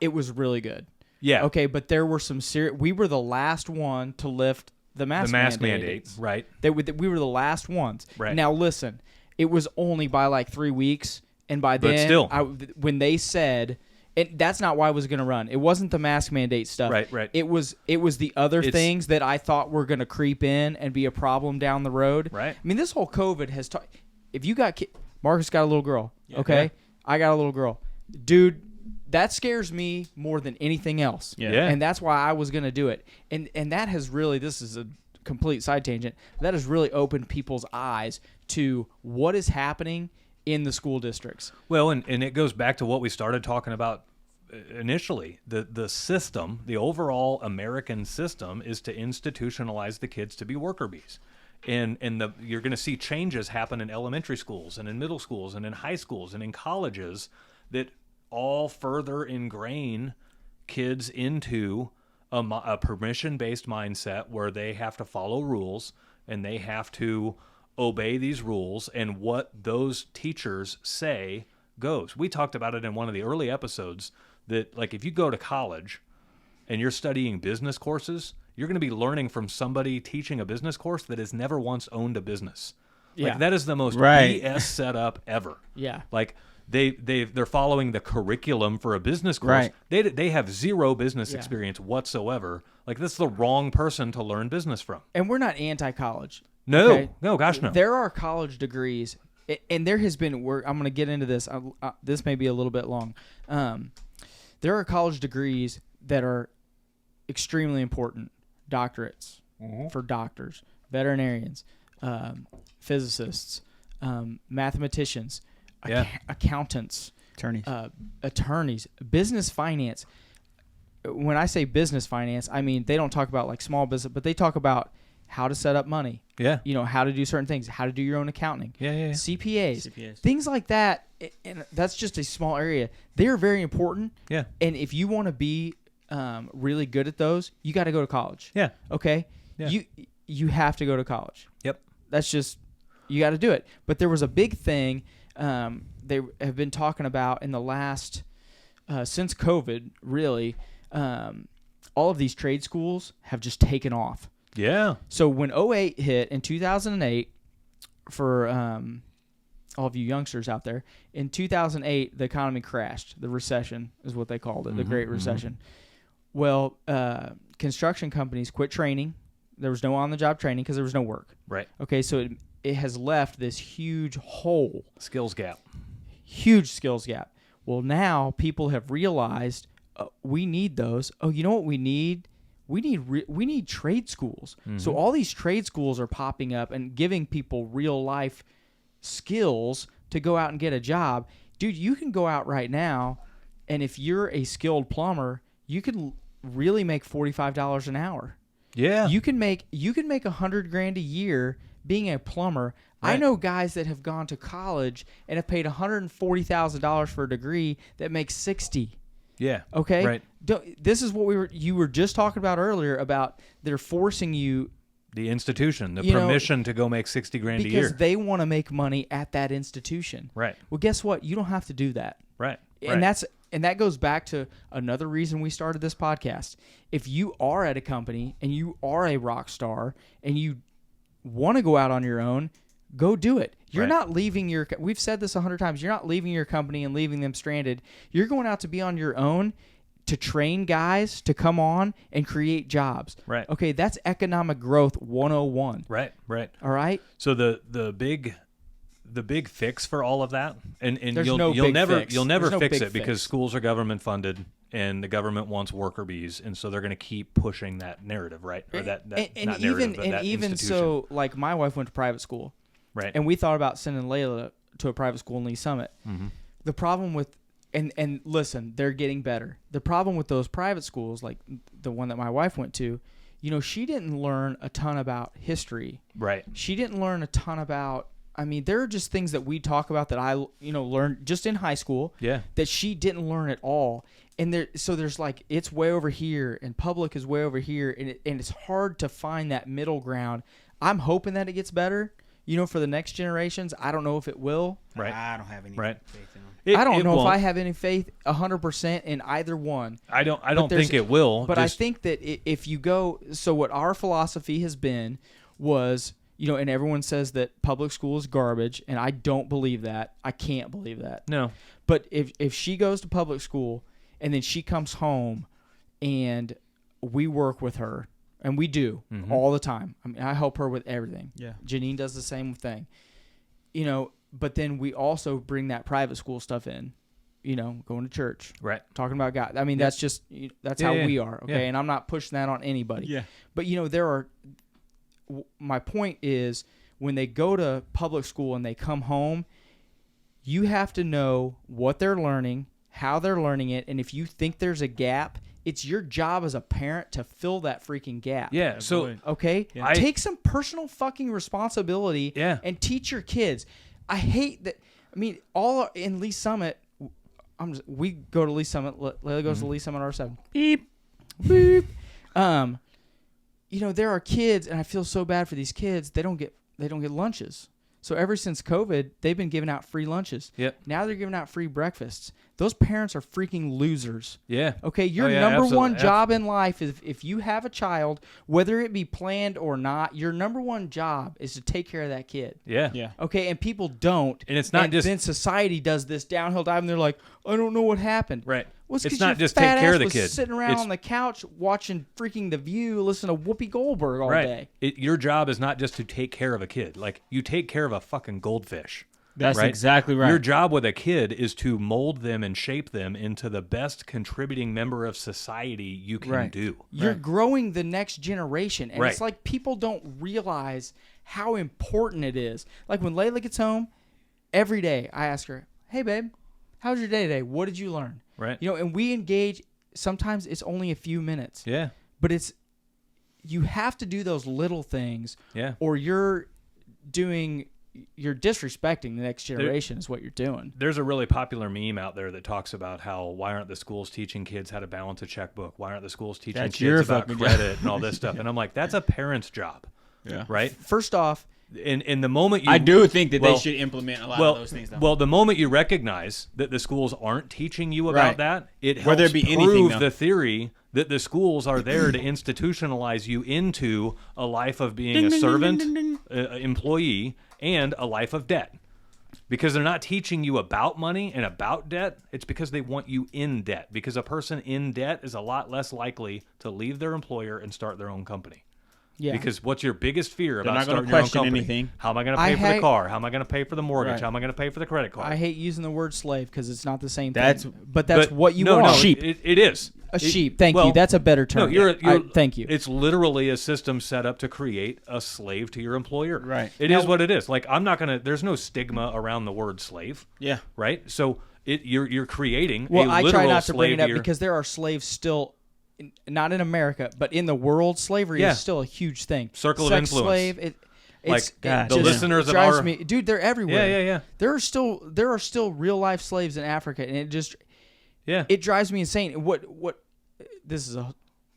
it was really good. Yeah. Okay, but there were some serious. We were the last one to lift the mask mandate. Right. We were the last ones. Right. Now listen, it was only by like 3 weeks, and by then, still. when they said And that's not why I was going to run. It wasn't the mask mandate stuff. Right. It was the other things that I thought were going to creep in and be a problem down the road. Right. I mean, this whole COVID has taught. If you got Marcus got a little girl, okay? Yeah. I got a little girl, dude. That scares me more than anything else. Yeah. And that's why I was going to do it. And that has really, this is a complete side tangent. That has really opened people's eyes to what is happening in the school districts. Well, and it goes back to what we started talking about initially. The system, the overall American system, is to institutionalize the kids to be worker bees. And you're going to see changes happen in elementary schools and in middle schools and in high schools and in colleges that all further ingrain kids into a permission-based mindset where they have to follow rules and they have to obey these rules, and what those teachers say goes. We talked about it in one of the early episodes that, like, if you go to college and you're studying business courses, you're going to be learning from somebody teaching a business course that has never once owned a business. Yeah. Like, that is the most Right. BS setup ever. Yeah. Like, they're following the curriculum for a business course. Right. They have zero business Yeah. experience whatsoever. Like, that's the wrong person to learn business from. And we're not anti-college. No, okay? no, gosh, no. There are college degrees, and there has been work. I'm going to get into this. This may be a little bit long. There are college degrees that are extremely important. Doctorates for doctors, veterinarians, physicists, mathematicians, Yeah. accountants, Attorneys. attorneys, business finance. When I say business finance, I mean they don't talk about like small business, but they talk about how to set up money. Yeah. You know, how to do certain things, how to do your own accounting. Yeah. CPAs, things like that. And that's just a small area. They're very important. Yeah. And if you want to be really good at those, you got to go to college. Yeah. Okay. Yeah. You have to go to college. Yep. That's just, you got to do it. But there was a big thing they have been talking about in the last since COVID. Really, all of these trade schools have just taken off. Yeah. So when 2008 hit in 2008, for all of you youngsters out there, in 2008 the economy crashed. The recession is what they called it, the Great Recession. Well, construction companies quit training. There was no on-the-job training because there was no work. Right. Okay, so it has left this huge hole, Skills gap. huge skills gap. Well, now people have realized we need those. Oh, you know what we need? We need trade schools. So all these trade schools are popping up and giving people real life skills to go out and get a job. Dude, you can go out right now, and if you're a skilled plumber, you can really make $45 an hour. Yeah. You can make $100,000 a year being a plumber. I Right. know guys that have gone to college and have paid $140,000 for a degree that makes $60,000. Yeah. Okay. Right. This is what you were just talking about earlier about they're forcing you The institution, the You know, permission to go make $60,000 a year. because they want to make money at that institution. Right. Well, guess what? You don't have to do that. Right. And that goes back to another reason we started this podcast. If you are at a company and you are a rock star and you want to go out on your own, go do it. You're Right. not leaving your. We've said this 100 times. You're not leaving your company and leaving them stranded. You're going out to be on your own to train guys to come on and create jobs. Right. Okay, that's economic growth 101. Right. All right. So the big fix for all of that, and There's you'll no big never fix. you'll never There's no fix big it because fix. schools are government funded and the government wants worker bees, and so they're going to keep pushing that narrative, right? Or that and not even narrative, but and that even institution. so, like my wife went to private school. Right. And we thought about sending Layla to a private school in Lee Summit. Mm-hmm. The problem with, and listen, they're getting better. The problem with those private schools, like the one that my wife went to, you know, she didn't learn a ton about history. Right. She didn't learn a ton about, I mean, there are just things that we talk about that I, learned just in high school. Yeah. That she didn't learn at all. And there's like, it's way over here and public is way over here. And it's hard to find that middle ground. I'm hoping that it gets better. For the next generations, I don't know if it will. Right. I don't have any Right. faith in them. I don't know won't. if I have any faith 100% in either one. I don't there's- think it will. But just, I think that if you go, so what our philosophy has been was, and everyone says that public school is garbage, and I don't believe that. I can't believe that. no. But if she goes to public school and then she comes home, and we work with her, and we do all the time. I mean, I help her with everything. Yeah. Janine does the same thing, you know. But then we also bring that private school stuff in, you know, going to church, Right. talking about God. I mean, that's just that's how we are, okay. Yeah. And I'm not pushing that on anybody. Yeah. But you know, my point is, when they go to public school and they come home, you have to know what they're learning, how they're learning it, and if you think there's a gap, it's your job as a parent to fill that freaking gap. Yeah. So Avoid. Okay? Yeah. Take some personal fucking responsibility and teach your kids. I hate that. I mean, all in Lee Summit, we go to Lee Summit. Layla goes to Lee Summit R7. Beep. Beep. You know, there are kids, and I feel so bad for these kids. They don't get lunches. So ever since COVID, they've been giving out free lunches. Yep. Now they're giving out free breakfasts. Those parents are freaking losers. Yeah. Okay, your number one job in life is, if you have a child, whether it be planned or not, your number one job is to take care of that kid. Yeah. Yeah. Okay, and people don't. And it's not just- then society does this downhill dive, and they're like, I don't know what happened. Right. Well, It's 'cause not your just fat take care ass of the was kid. sitting around on the couch watching freaking The View, listening to Whoopi Goldberg all day. Your job is not just to take care of a kid. Like, you take care of a fucking goldfish. That's right? exactly right. Your job with a kid is to mold them and shape them into the best contributing member of society you can do. You're growing the next generation, and it's Right. like people don't realize how important it is. Like when Layla gets home, every day I ask her, "Hey, babe, how's your day today? What did you learn?" Right. You know, and we engage. Sometimes it's only a few minutes. Yeah. But you have to do those little things, Yeah. or you're disrespecting the next generation is what you're doing. There's a really popular meme out there that talks about how, why aren't the schools teaching kids how to balance a checkbook? Why aren't the schools teaching That's your kids about fucking credit and all this stuff? And I'm like, that's a parent's job. Yeah. Right? First off, In the moment you... I do think that they should implement a lot of those things. Though. Well, the moment you recognize that the schools aren't teaching you about that, it helps Whether it be prove anything, the theory that the schools are there to institutionalize you into a life of being a servant, employee, and a life of debt. Because they're not teaching you about money and about debt. It's because they want you in debt. Because a person in debt is a lot less likely to leave their employer and start their own company. yeah. Because what's your biggest fear about not gonna starting your own question company? anything. How am I going to pay for the car? How am I going to pay for the mortgage? Right. How am I going to pay for the credit card? I hate using the word slave because it's not the same That's- thing. But that's what you no, are. No, Sheep. It is. A sheep. Thank you. That's a better term. No, you're thank you. It's literally a system set up to create a slave to your employer. Right. It is what it is. Like, I'm not going to... There's no stigma around the word slave. Yeah. Right? So you're creating Well, a I literal try not to bring slave it up to your... because there are slaves still, not in America, but in the world, slavery Yeah. is still a huge thing. Circle of Sex influence. Slave, Like, God, the just listeners of drives our... me, dude, they're everywhere. Yeah. There are still real life slaves in Africa, and Yeah. it drives me insane. What this is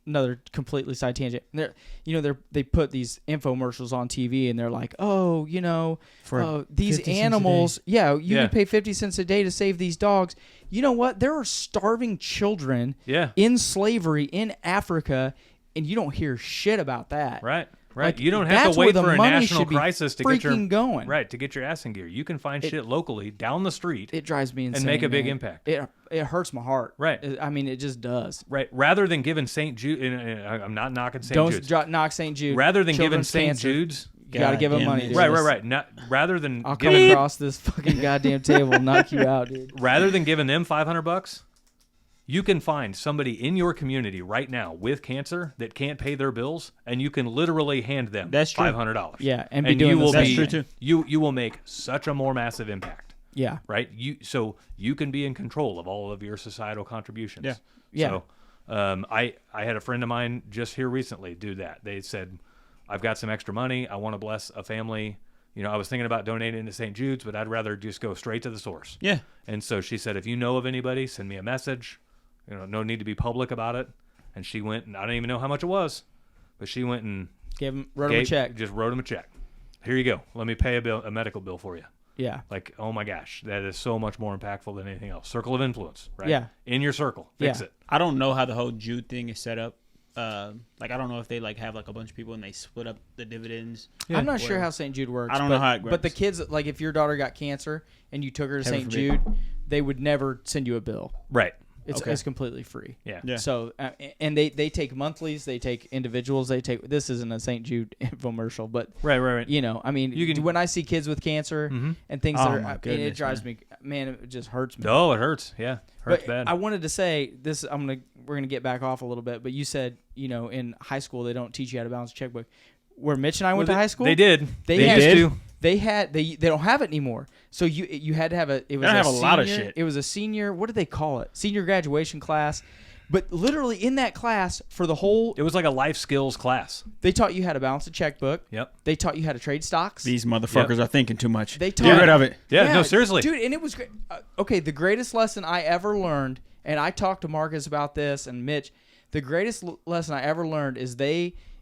another completely side tangent. They put these infomercials on TV, and they're like, oh, these 50 cents a animals, you Yeah. can pay 50 cents a day to save these dogs. You know what? There are starving children Yeah. in slavery in Africa, and you don't hear shit about that. Right. Like, you don't have that's to wait where the for a money national should be crisis to get your freaking going. Right, to get your ass in gear. You can find shit locally down the street. It drives me insane. make a big man. impact. It hurts my heart. Right. I mean, it just does. Right. Rather than giving St. Jude, and I'm not knocking St. Jude's. Don't knock St. Jude. Rather than giving Children's St. cancer. Jude's, You gotta give them God money, damn dude. it. right. Not rather than I'll come giving, across this fucking goddamn table and knock you out, dude. rather than giving them $500, you can find somebody in your community right now with cancer that can't pay their bills, and you can literally hand them That's true. $500. Yeah, and be doing you the will same be, That's true, too. You will make such a more massive impact. Yeah. Right? So you can be in control of all of your societal contributions. Yeah. Yeah. So I had a friend of mine just here recently do that. They said, I've got some extra money. I want to bless a family. I was thinking about donating to St. Jude's, but I'd rather just go straight to the source. Yeah. And so she said, if you know of anybody, send me a message. No need to be public about it. And she went, and I don't even know how much it was, but she went and Wrote him a check. Just wrote him a check. Here you go. Let me pay a medical bill for you. Yeah. Like, oh my gosh, that is so much more impactful than anything else. Circle of influence, right? Yeah. In your circle, fix Yeah. it. I don't know how the whole Jude thing is set up. I don't know if they have a bunch of people and they split up the dividends. I'm not sure how St. Jude works. I don't know how it But the works. kids, if your daughter got cancer and you took her to Heaven St. forbid. Jude, they would never send you a bill. Right. It's completely free. Yeah. Yeah. So and they take monthlies, they take individuals, they take. This isn't a St. Jude infomercial, but Right. you know, I mean, You can- when I see kids with cancer and things Oh, that are, my it goodness, drives me, man, it just hurts me. Oh, it hurts. Yeah, hurts But bad. I wanted to say this. We're gonna get back off a little bit, but you said, you know, in high school they don't teach you how to balance a checkbook. Where Mitch and I went to high school, They did. They They had- used to. they don't have it anymore. So you had to have a. It was don't have a senior, lot of shit. It was a senior. What did they call it? Senior graduation class. But literally in that class for the whole, It was like a life skills class. they taught you how to balance a checkbook. Yep. They taught you how to trade stocks. These motherfuckers are thinking too much. They Get taught- rid of it. Yeah. No, seriously. dude. And it was great. Okay, the greatest lesson I ever learned, and I talked to Marcus about this and Mitch. The greatest lesson I ever learned is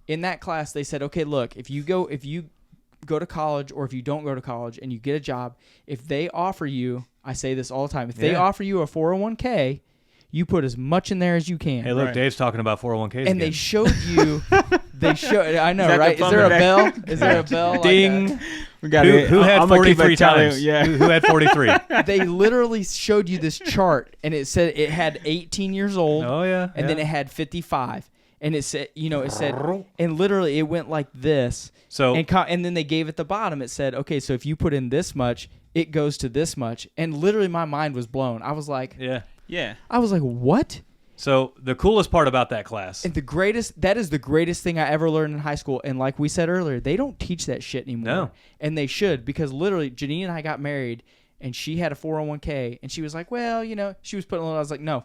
in that class they said, okay, look, if you go to college or if you don't go to college and you get a job, if they offer you, I say this all the time, if they Yeah. offer you a 401k, you put as much in there as you can. Hey, look, Right. Dave's talking about 401ks And they again. showed you. I know, Is that right? the Is there a plumber bell? Is there a bell? Ding. We got Who had I'm gonna keep 43 a tally. times? Yeah. Who had 43? They literally showed you this chart, and it said it had 18 years old, Oh yeah. and then it had 55, and it said, and literally it went like this, So and then they gave at the bottom. It said, okay, so if you put in this much, it goes to this much, and literally my mind was blown. I was like, Yeah. what? So the coolest part about that class. And that is the greatest thing I ever learned in high school. And like we said earlier, they don't teach that shit anymore. No. And they should, because literally Janine and I got married and she had a 401k and she was like, well, you know, she was putting a little, I was like, no,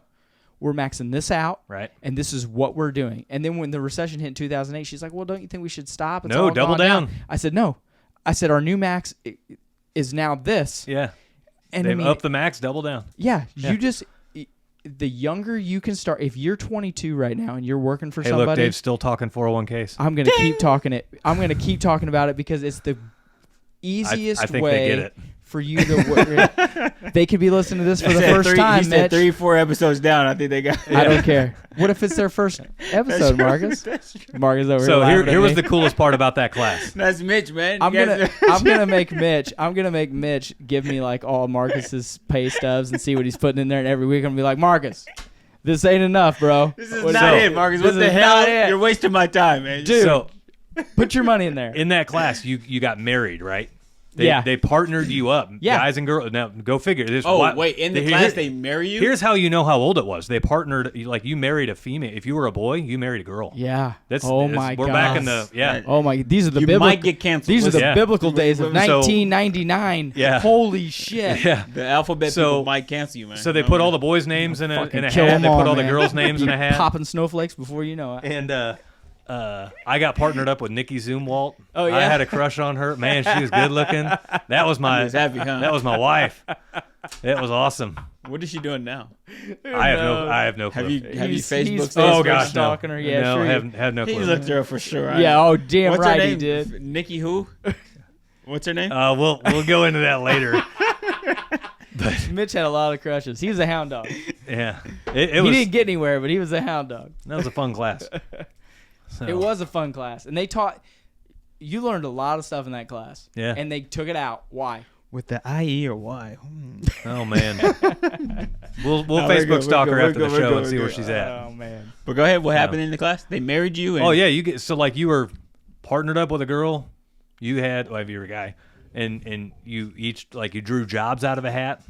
we're maxing this out. Right. And this is what we're doing. And then when the recession hit in 2008, she's like, well, don't you think we should stop? It's No, all double gone down. I said, no. I said, our new max is now this. Yeah. And They've I mean, upped the max, double down. yeah, Yeah. you just, the younger you can start, if you're 22 right now and you're working for Hey, somebody. look, Dave's still talking 401ks. I'm gonna keep talking it. I'm gonna keep talking about it because it's the easiest I think way they get it. for you to work. They could be listening to this for the first time, He said Mitch. 3-4 episodes down. I think they got. I don't care. What if it's their first episode, Marcus? Marcus over So here. here was the coolest part about that class. That's Mitch, man. I'm You guys- gonna make Mitch give me like all Marcus's pay stubs and see what he's putting in there, and every week I'm gonna be like, Marcus, this ain't enough, bro. This is What- not it, Marcus. This What the is hell? not it. You're wasting my time, man. Dude. So Put your money in there. in that class, you got married, right? Yeah. They partnered you up, Yeah. guys and girls. Now go figure. This Oh, what- wait. In the here- class, they marry you? Here's how you know how old it was. They partnered. Like you married a female. If you were a boy, you married a girl. Yeah. That's oh that's- my god. We're back in the yeah. Oh my! These are the You biblical. might get canceled. These are the Listen, Yeah. biblical days of So- 1999. Yeah. Holy shit. Yeah. the alphabet So- people might cancel you, man. So they put all the boys' names in a Fucking hat. kill They 'em put all, all the man. girls' names in a hat. Popping snowflakes before you know it. And I got partnered up with Nikki Zumwalt. Oh, yeah? I had a crush on her. Man, she was good looking. That was my was happy, huh? That was my wife. It was awesome. What is she doing now? I have no clue. Have you He's Facebook? Oh Facebook gosh, no. stalking her. Yeah, no, sure. have no He clue. looked her up for sure. Yeah. Oh, damn What's right her he name? did. Nikki who? What's her name? We'll go into that later. Mitch had a lot of crushes. He was a hound dog. Yeah, it He was. didn't get anywhere, but he was a hound dog. That was a fun class. So, It was a fun class, and they taught. You learned a lot of stuff in that class. Yeah. And they took it out. Why? With the IE or Y? Oh man. We'll No, we're Facebook good, stalk we're her good, after we're the good, show we're and see good. where she's at. Oh man. But go ahead. What No. happened in the class? They married you. And Oh yeah, you get so like you were partnered up with a girl. You had if you were a guy, and you each like you drew jobs out of a hat.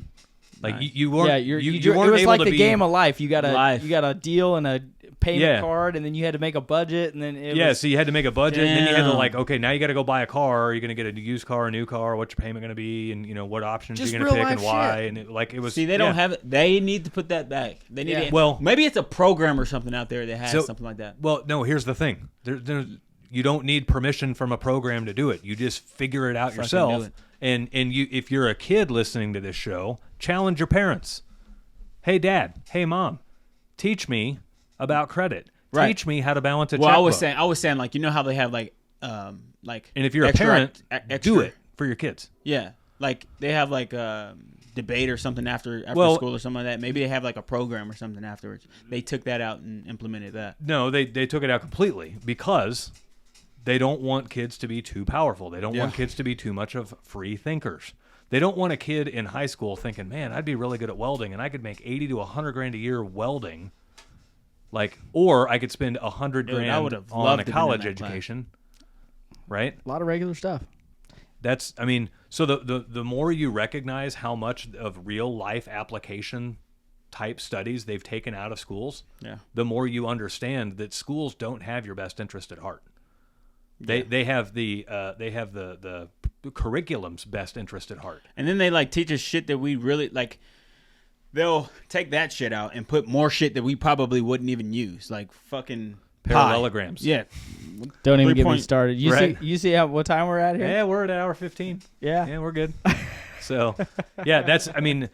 Like Nice. you weren't. Yeah, you it weren't was able like to the be, game of life. You got Life. a deal and a payment Yeah. card, and then you had to make a budget, and then it Yeah, was, so you had to make a budget, and then you had to Damn. like, okay, now you got to go buy a car. Are you going to get a used car, a new car? What's your payment going to be, and you know what options Just you're going to real pick and life why? shit. And it was See, they don't yeah. have it. They need to put that back. They need Yeah. it. Well- maybe it's a program or something out there that has So- something like that. Well, no. Here's the thing. You don't need permission from a program to do it. You just figure it out Fucking yourself. do it. And you, if you're a kid listening to this show, challenge your parents. Hey, Dad. Hey, Mom. Teach me about credit. Right. Teach me how to balance a Well, checkbook. I was saying, like, you know how they have like And if you're extra- a parent, extra- do it for your kids. Yeah, like they have like debate or something after Well- school or something like that. Maybe they have like a program or something afterwards. They took that out and implemented that. No, they took it out completely because they don't want kids to be too powerful. They don't want Yeah. kids to be too much of free thinkers. They don't want a kid in high school thinking, man, I'd be really good at welding and I could make 80 to 100 grand a year welding. Like, or I could spend 100 Dude, I grand would've on loved a to been in college that class. education. Right? A lot of regular stuff. That's, I mean, so the more you recognize how much of real life application type studies they've taken out of schools, Yeah. the more you understand that schools don't have your best interest at heart. They have the curriculum's best interest at heart. And then they like teach us shit that we really like. They'll take that shit out and put more shit that we probably wouldn't even use, like fucking Parallelograms. Yeah. Don't even get me point- started. You Right. see how what time we're at here? Yeah, we're at hour 15. Yeah. Yeah, we're good. So, yeah, that's, I mean,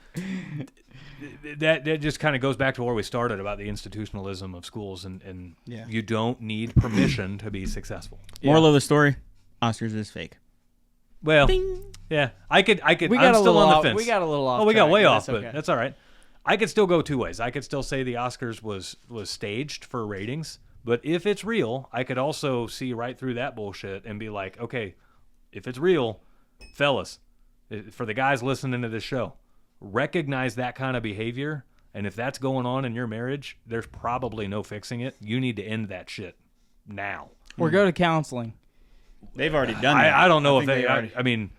that just kind of goes back to where we started about the institutionalism of schools, and Yeah. you don't need permission to be successful. Moral of the story: Oscars is fake. Well, yeah, I could. We I'm got a still little on the off. fence. We got a little off. Oh, we got track, way but off, that's but okay. that's all right. I could still go two ways. I could still say the Oscars was staged for ratings, but if it's real, I could also see right through that bullshit and be like, okay, if it's real, fellas, for the guys listening to this show, recognize that kind of behavior, and if that's going on in your marriage, there's probably no fixing it. You need to end that shit now. Or go to counseling. They've already done that. I don't know if think they. already. I mean,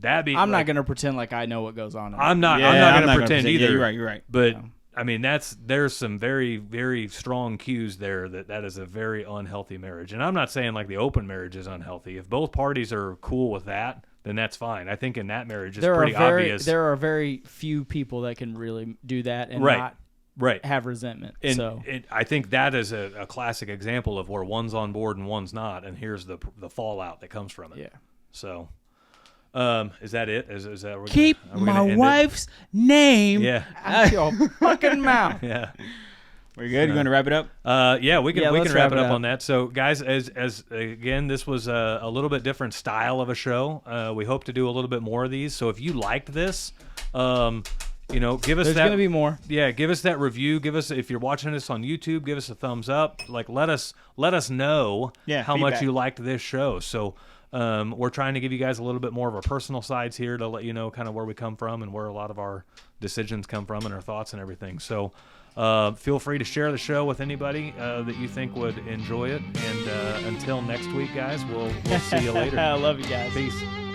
that'd be. I'm like, not going to pretend like I know what goes on. I'm not. Yeah, I'm not I'm going not to gonna pretend pretend. either. Yeah, you're right. But No. I mean, there's some very, very strong cues there that is a very unhealthy marriage. And I'm not saying like the open marriage is unhealthy. If both parties are cool with that, then that's fine. I think in that marriage it's pretty obvious. There are very few people that can really do that and Right. not Right. have resentment. And so I think that is a classic example of where one's on board and one's not, and here's the fallout that comes from it. yeah. So, is that it? Is that Keep are we my gonna end it? wife's name. Yeah. Out your fucking mouth. Yeah. We're good. You going to wrap it up? Yeah, we can Yeah, we let's can wrap wrap it it up up. on that. So, guys, as again, this was a little bit different style of a show. We hope to do a little bit more of these. So, if you liked this, give us There's that. going to be more. Yeah, give us that review. Give us, if you're watching this on YouTube, give us a thumbs up. Like, let us know how much feedback. you liked this show. So, we're trying to give you guys a little bit more of our personal sides here to let you know kind of where we come from and where a lot of our decisions come from and our thoughts and everything. So, feel free to share the show with anybody that you think would enjoy it. And until next week, guys, we'll see you later. I love you guys. Peace.